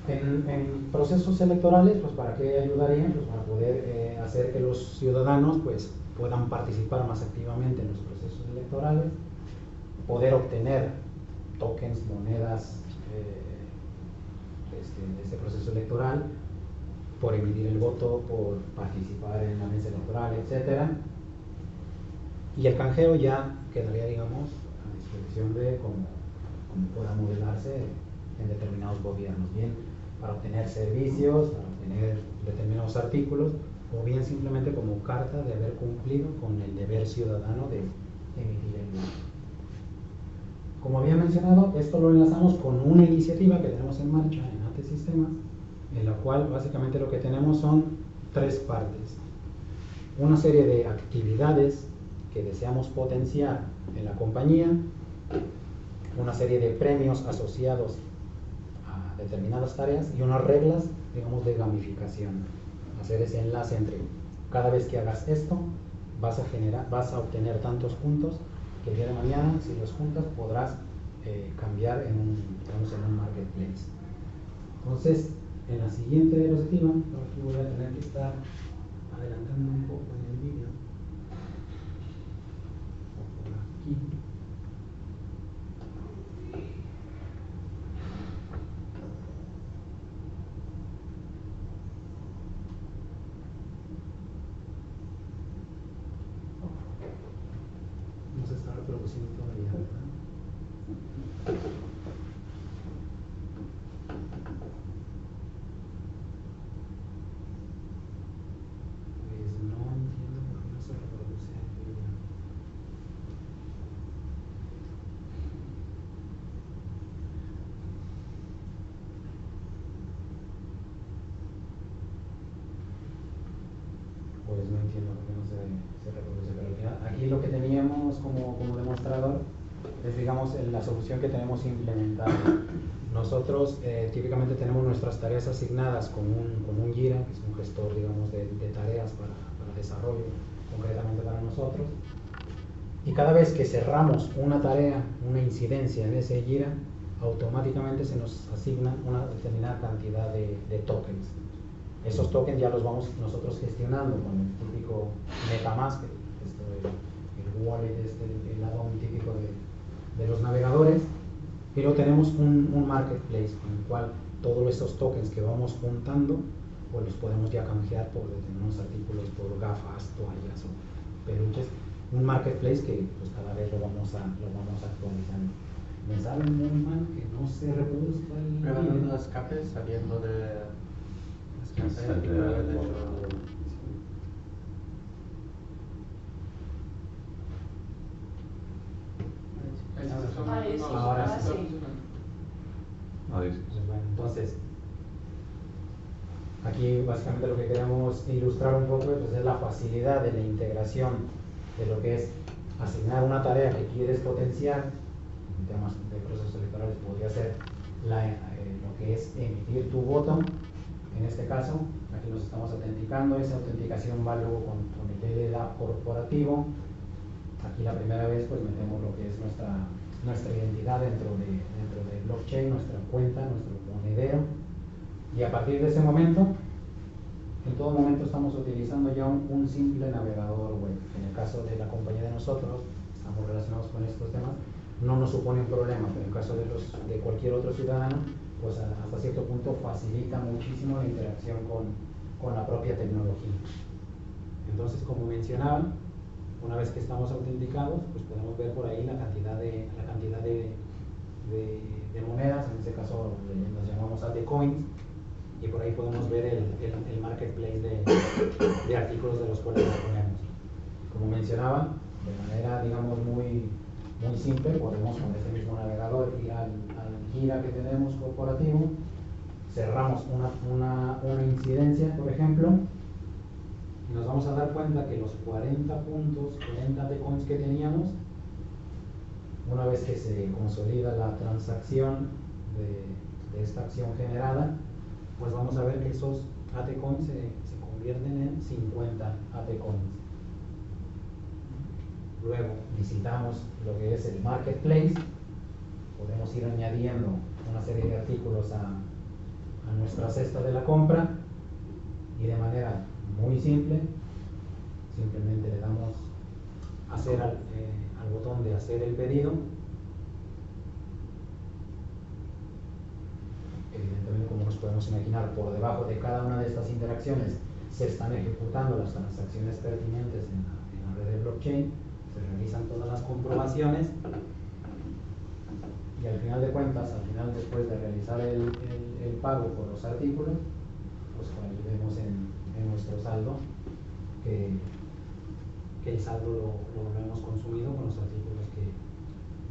En procesos electorales, pues ¿para qué ayudarían? Pues para poder hacer que los ciudadanos pues puedan participar más activamente en los procesos electorales, poder obtener tokens, monedas de este proceso electoral, por emitir el voto, por participar en la mesa electoral, etc. Y el canjeo ya quedaría, digamos, a disposición de cómo pueda modelarse en determinados gobiernos, bien para obtener servicios, para obtener determinados artículos, o bien simplemente como carta de haber cumplido con el deber ciudadano de emitir el voto. Como había mencionado, esto lo enlazamos con una iniciativa que tenemos en marcha en AT Sistemas, en la cual básicamente lo que tenemos son tres partes. Una serie de actividades que deseamos potenciar en la compañía, una serie de premios asociados a determinadas tareas y unas reglas, digamos, de gamificación. Hacer ese enlace entre cada vez que hagas esto vas a obtener tantos puntos que el día de mañana, si los juntas, podrás cambiar en un marketplace. Entonces, en la siguiente diapositiva, aquí voy a tener que estar adelantando un poco en el vídeo. Por aquí. No se está reproduciendo todavía, ¿verdad? Pues no entiendo por qué no se reproduce el vídeo. Pues no entiendo por qué no se reproduce, pero al final, aquí lo que teníamos como demostrador es, digamos, la solución que tenemos implementada. Nosotros típicamente tenemos nuestras tareas asignadas con un Jira, que es un gestor, digamos, de tareas para desarrollo, concretamente para nosotros. Y cada vez que cerramos una tarea, una incidencia en ese Jira, automáticamente se nos asigna una determinada cantidad de tokens. Esos tokens ya los vamos nosotros gestionando con el típico MetaMask, el wallet, el add-on típico de los navegadores. Pero tenemos un marketplace con el cual todos esos tokens que vamos juntando, pues los podemos ya canjear por determinados artículos, por gafas, toallas o peluches. Un marketplace que pues cada vez lo vamos actualizando. Me sale muy mal que no se reproduzca el Grabando los escapes, saliendo de escape, y luego de hecho. Ahora sí. Ahí sí. Pues bueno, entonces, aquí básicamente lo que queremos ilustrar un poco pues, es la facilidad de la integración de lo que es asignar una tarea que quieres potenciar. En temas de procesos electorales podría ser lo que es emitir tu voto. En este caso, aquí nos estamos autenticando, esa autenticación va luego con el LDAP corporativo. Aquí la primera vez pues metemos lo que es nuestra identidad dentro de blockchain, nuestra cuenta, nuestro monedero, y a partir de ese momento en todo momento estamos utilizando ya un simple navegador web. En el caso de la compañía de nosotros, estamos relacionados con estos temas, no nos supone un problema, pero en el caso de cualquier otro ciudadano, pues hasta cierto punto facilita muchísimo la interacción con la propia tecnología. Entonces, como mencionaba, una vez que estamos autenticados, pues podemos ver por ahí la cantidad de monedas, en este caso las llamamos ATCoins, y por ahí podemos ver el marketplace de artículos de los cuales disponemos. Como mencionaba, de manera, digamos, muy simple, podemos con este mismo navegador ir al Gira que tenemos corporativo, cerramos una incidencia, por ejemplo, y nos vamos a dar cuenta que los 40 ATCoins que teníamos, una vez que se consolida la transacción de esta acción generada, pues vamos a ver que esos ATCoins se convierten en 50 ATCoins. Luego visitamos lo que es el marketplace, podemos ir añadiendo una serie de artículos a nuestra cesta de la compra y de manera muy simple, simplemente le damos hacer al botón de hacer el pedido. Evidentemente, como nos podemos imaginar, por debajo de cada una de estas interacciones se están ejecutando las transacciones pertinentes en la red de blockchain, se realizan todas las comprobaciones y al final de cuentas, después de realizar el pago por los artículos, pues por ahí vemos en nuestro saldo que el saldo lo hemos consumido con los artículos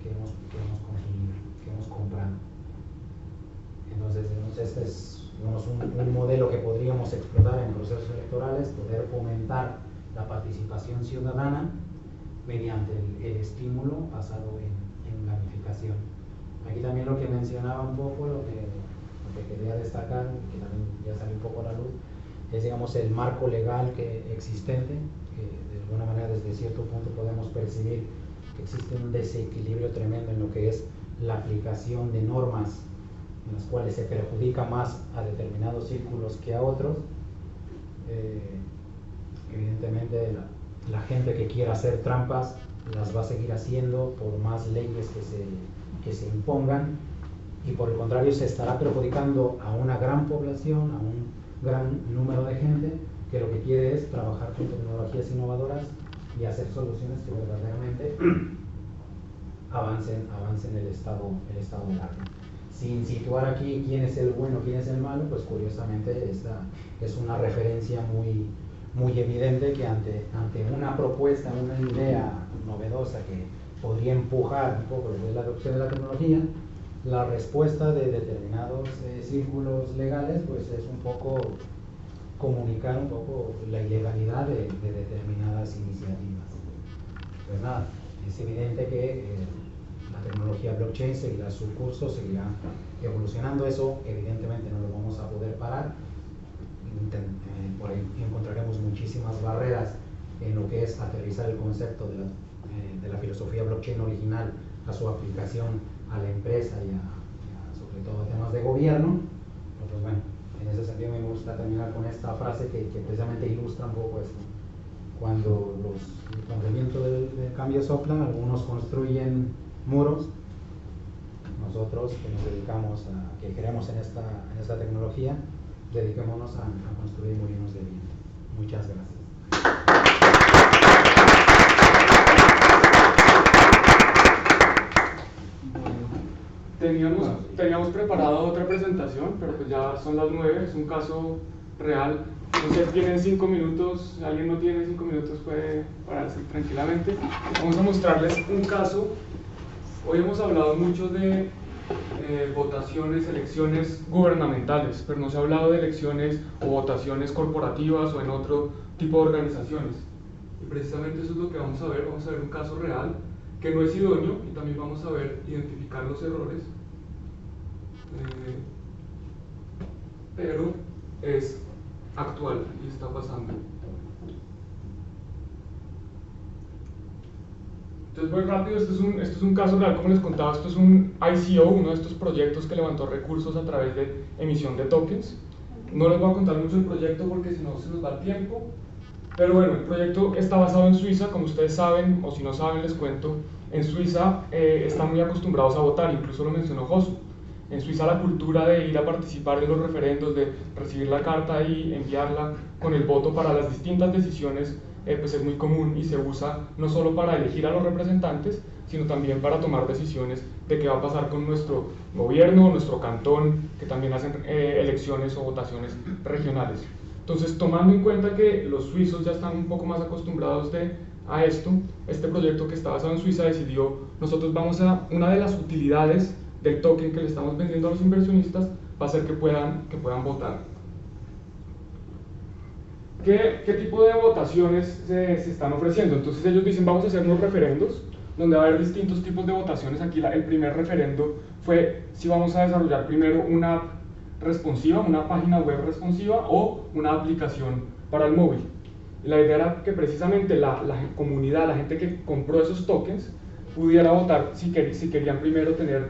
que hemos consumido, que hemos comprado. Entonces, este es un modelo que podríamos explotar en procesos electorales, poder fomentar la participación ciudadana mediante el estímulo basado en gamificación. Aquí también lo que mencionaba un poco, lo que quería destacar, que también ya salió un poco a la luz, es, digamos, el marco legal existente, que de alguna manera desde cierto punto podemos percibir que existe un desequilibrio tremendo en lo que es la aplicación de normas en las cuales se perjudica más a determinados círculos que a otros. Evidentemente la gente que quiera hacer trampas las va a seguir haciendo por más leyes que se impongan, y por el contrario se estará perjudicando a una gran población, a un gran número de gente que lo que quiere es trabajar con tecnologías innovadoras y hacer soluciones que verdaderamente avancen el estado del arte. Sin situar aquí quién es el bueno, quién es el malo, pues curiosamente esta es una referencia muy evidente que ante una propuesta, una idea novedosa que podría empujar un poco la adopción de la tecnología, la respuesta de determinados círculos legales pues es un poco comunicar un poco la ilegalidad de determinadas iniciativas. Pues nada, es evidente que la tecnología blockchain seguirá su curso, seguirá evolucionando. Eso evidentemente no lo vamos a poder parar. Por ahí encontraremos muchísimas barreras en lo que es aterrizar el concepto de la filosofía blockchain original a su aplicación a la empresa y sobre todo a temas de gobierno. Pues bueno, en ese sentido me gusta terminar con esta frase que precisamente ilustra un poco esto. Cuando el viento del cambio soplan, algunos construyen muros. Nosotros que nos dedicamos que creemos en esta tecnología, dediquémonos a construir molinos de viento. Muchas gracias. Teníamos preparado otra presentación, pero pues ya son las 9, es un caso real. No sé, tienen 5 minutos, si alguien no tiene 5 minutos puede pararse tranquilamente. Vamos a mostrarles un caso. Hoy hemos hablado mucho de votaciones, elecciones gubernamentales, pero no se ha hablado de elecciones o votaciones corporativas o en otro tipo de organizaciones. Y precisamente eso es lo que vamos a ver un caso real que no es idóneo y también vamos a ver identificar los errores, pero es actual y está pasando. Entonces, muy rápido, esto es un caso real, como les contaba. Esto es un ICO, uno de estos proyectos que levantó recursos a través de emisión de tokens. No les voy a contar mucho el proyecto porque si no se nos va el tiempo. Pero bueno, el proyecto está basado en Suiza, como ustedes saben, o si no saben les cuento. En Suiza están muy acostumbrados a votar, incluso lo mencionó Josu. En Suiza la cultura de ir a participar en los referendos, de recibir la carta y enviarla con el voto para las distintas decisiones, pues es muy común y se usa no solo para elegir a los representantes, sino también para tomar decisiones de qué va a pasar con nuestro gobierno, nuestro cantón, que también hacen elecciones o votaciones regionales. Entonces, tomando en cuenta que los suizos ya están un poco más acostumbrados a esto, este proyecto que está basado en Suiza decidió, nosotros vamos a, una de las utilidades del token que le estamos vendiendo a los inversionistas va a ser que puedan votar. ¿Qué tipo de votaciones se están ofreciendo? Entonces ellos dicen, vamos a hacer unos referendos, donde va a haber distintos tipos de votaciones. Aquí el primer referendo fue si vamos a desarrollar primero una app responsiva, una página web responsiva o una aplicación para el móvil. Y la idea era que precisamente la comunidad, la gente que compró esos tokens, pudiera votar si querían primero tener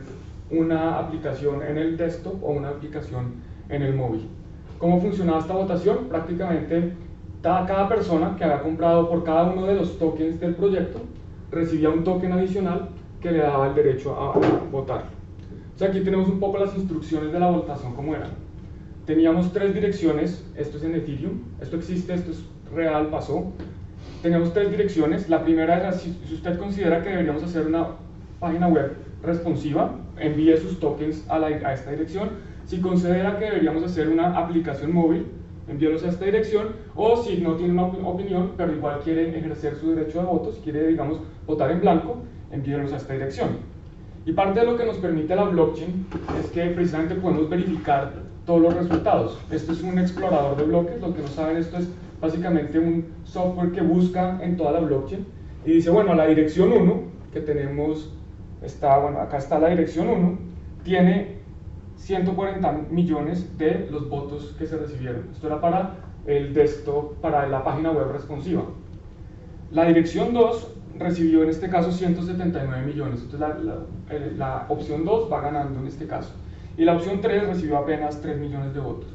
una aplicación en el desktop o una aplicación en el móvil. ¿Cómo funcionaba esta votación? Prácticamente cada persona que había comprado por cada uno de los tokens del proyecto recibía un token adicional que le daba el derecho a votar. Entonces aquí tenemos un poco las instrucciones de la votación como eran. Teníamos 3 direcciones, esto es en Ethereum, esto existe, esto es real, pasó. Teníamos 3 direcciones, la primera era si usted considera que deberíamos hacer una página web responsiva, envíe sus tokens a esta dirección. Si considera que deberíamos hacer una aplicación móvil, envíelos a esta dirección, o si no tiene una opinión, pero igual quiere ejercer su derecho de voto, si quiere, digamos, votar en blanco, envíelos a esta dirección. Y parte de lo que nos permite la blockchain es que precisamente podemos verificar todos los resultados. Esto es un explorador de bloques, lo que no saben, esto es básicamente un software que busca en toda la blockchain y dice, bueno, la dirección 1 que tenemos, acá está la dirección 1, tiene 140 millones de los votos que se recibieron. Esto era para el desktop, para la página web responsiva. La dirección 2 recibió en este caso 179 millones, entonces la opción 2 va ganando en este caso. Y la opción 3 recibió apenas 3 millones de votos.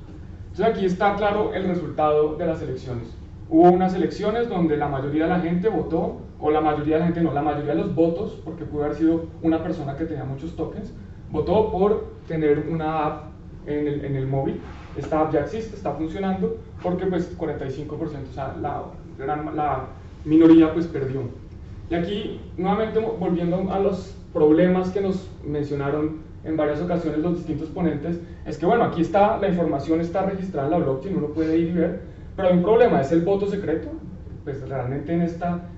Entonces aquí está claro el resultado de las elecciones. Hubo unas elecciones donde la mayoría de la gente votó, o la mayoría de la gente no, la mayoría de los votos, porque pudo haber sido una persona que tenía muchos tokens, votó por tener una app en el móvil. Esta app ya existe, está funcionando, porque pues 45%, o sea, la minoría pues perdió. Y aquí, nuevamente volviendo a los problemas que nos mencionaron en varias ocasiones los distintos ponentes, es que bueno, aquí está, la información está registrada en la blockchain, uno puede ir y ver, pero hay un problema, es el voto secreto. Pues realmente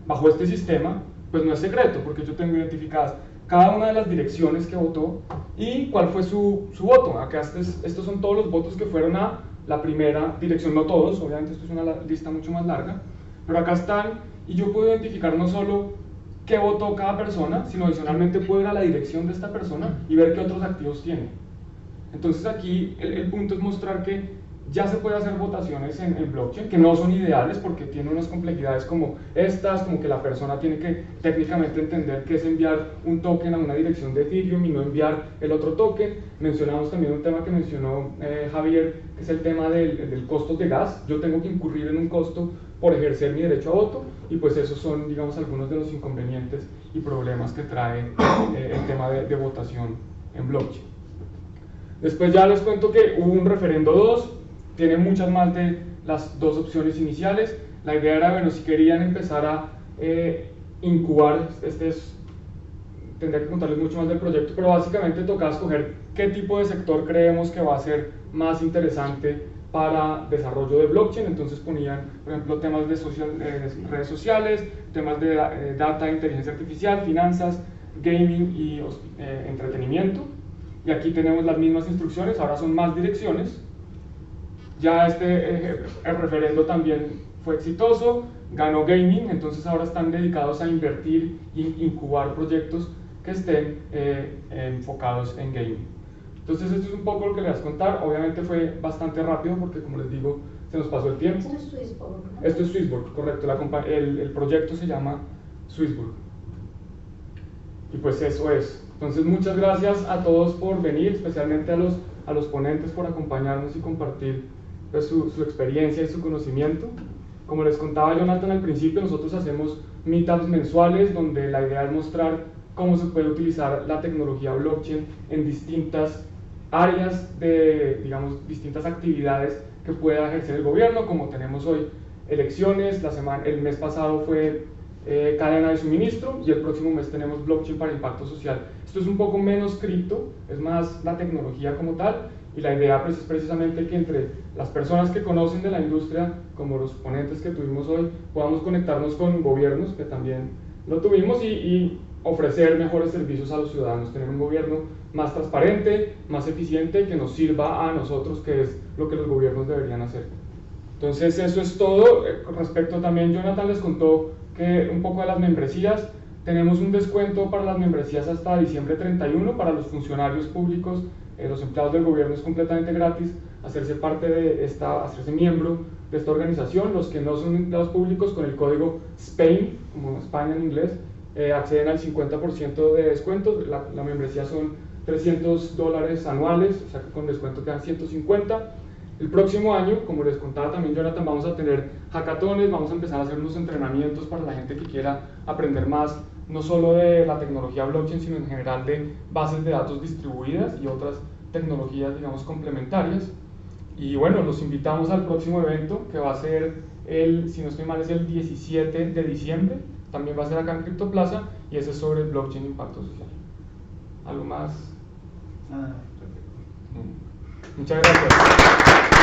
bajo este sistema, pues no es secreto, porque yo tengo identificadas cada una de las direcciones que votó y cuál fue su voto. Acá estos son todos los votos que fueron a la primera dirección, no todos, obviamente esto es una lista mucho más larga, pero acá están y yo puedo identificar no solo qué votó cada persona, sino adicionalmente puedo ir a la dirección de esta persona y ver qué otros activos tiene. Entonces aquí el punto es mostrar que ya se puede hacer votaciones en blockchain, que no son ideales porque tienen unas complejidades como estas, como que la persona tiene que técnicamente entender qué es enviar un token a una dirección de Ethereum y no enviar el otro token. Mencionamos también un tema que mencionó Javier, que es el tema del costo de gas. Yo tengo que incurrir en un costo por ejercer mi derecho a voto y pues esos son, digamos, algunos de los inconvenientes y problemas que trae el tema de votación en blockchain. Después ya les cuento que hubo un referendo 2, tiene muchas más de las 2 opciones iniciales. La idea era, bueno, si querían empezar a incubar, tendría que contarles mucho más del proyecto, pero básicamente tocaba escoger qué tipo de sector creemos que va a ser más interesante para desarrollo de blockchain. Entonces ponían, por ejemplo, temas de redes sociales, temas de data, inteligencia artificial, finanzas, gaming y entretenimiento. Y aquí tenemos las mismas instrucciones, ahora son más direcciones. Ya el referendo también fue exitoso, ganó gaming, entonces ahora están dedicados a invertir e incubar proyectos que estén enfocados en gaming. Entonces esto es un poco lo que les voy a contar. Obviamente fue bastante rápido porque, como les digo, se nos pasó el tiempo. Esto es Swissborg, ¿no? Esto es Swissborg, correcto. El proyecto se llama Swissborg. Y pues eso es. Entonces muchas gracias a todos por venir, especialmente a los ponentes por acompañarnos y compartir pues, su experiencia y su conocimiento. Como les contaba Jonathan al principio, nosotros hacemos meetups mensuales donde la idea es mostrar cómo se puede utilizar la tecnología blockchain en distintas áreas de, digamos, distintas actividades que pueda ejercer el gobierno, como tenemos hoy elecciones, el mes pasado fue cadena de suministro y el próximo mes tenemos blockchain para impacto social. Esto es un poco menos cripto, es más la tecnología como tal, y la idea pues, es precisamente que entre las personas que conocen de la industria, como los ponentes que tuvimos hoy, podamos conectarnos con gobiernos, que también lo tuvimos, y ofrecer mejores servicios a los ciudadanos, tener un gobierno más transparente, más eficiente, que nos sirva a nosotros, que es lo que los gobiernos deberían hacer. Entonces eso es todo. Respecto también, Jonathan les contó que un poco de las membresías, tenemos un descuento para las membresías hasta diciembre 31 para los funcionarios públicos, los empleados del gobierno es completamente gratis hacerse parte de hacerse miembro de esta organización. Los que no son empleados públicos, con el código SPAIN, como España en inglés, acceden al 50% de descuento. La membresía son $300 anuales, o sea que con descuento quedan 150. El próximo año, como les contaba también Jonathan, vamos a tener hackatones, vamos a empezar a hacer unos entrenamientos para la gente que quiera aprender más, no solo de la tecnología blockchain, sino en general de bases de datos distribuidas y otras tecnologías, digamos, complementarias. Y bueno, los invitamos al próximo evento, que va a ser si no estoy mal, es el 17 de diciembre, también va a ser acá en Criptoplaza, y ese es sobre el blockchain e impacto social. ¿Algo más? Nada. Muchas gracias.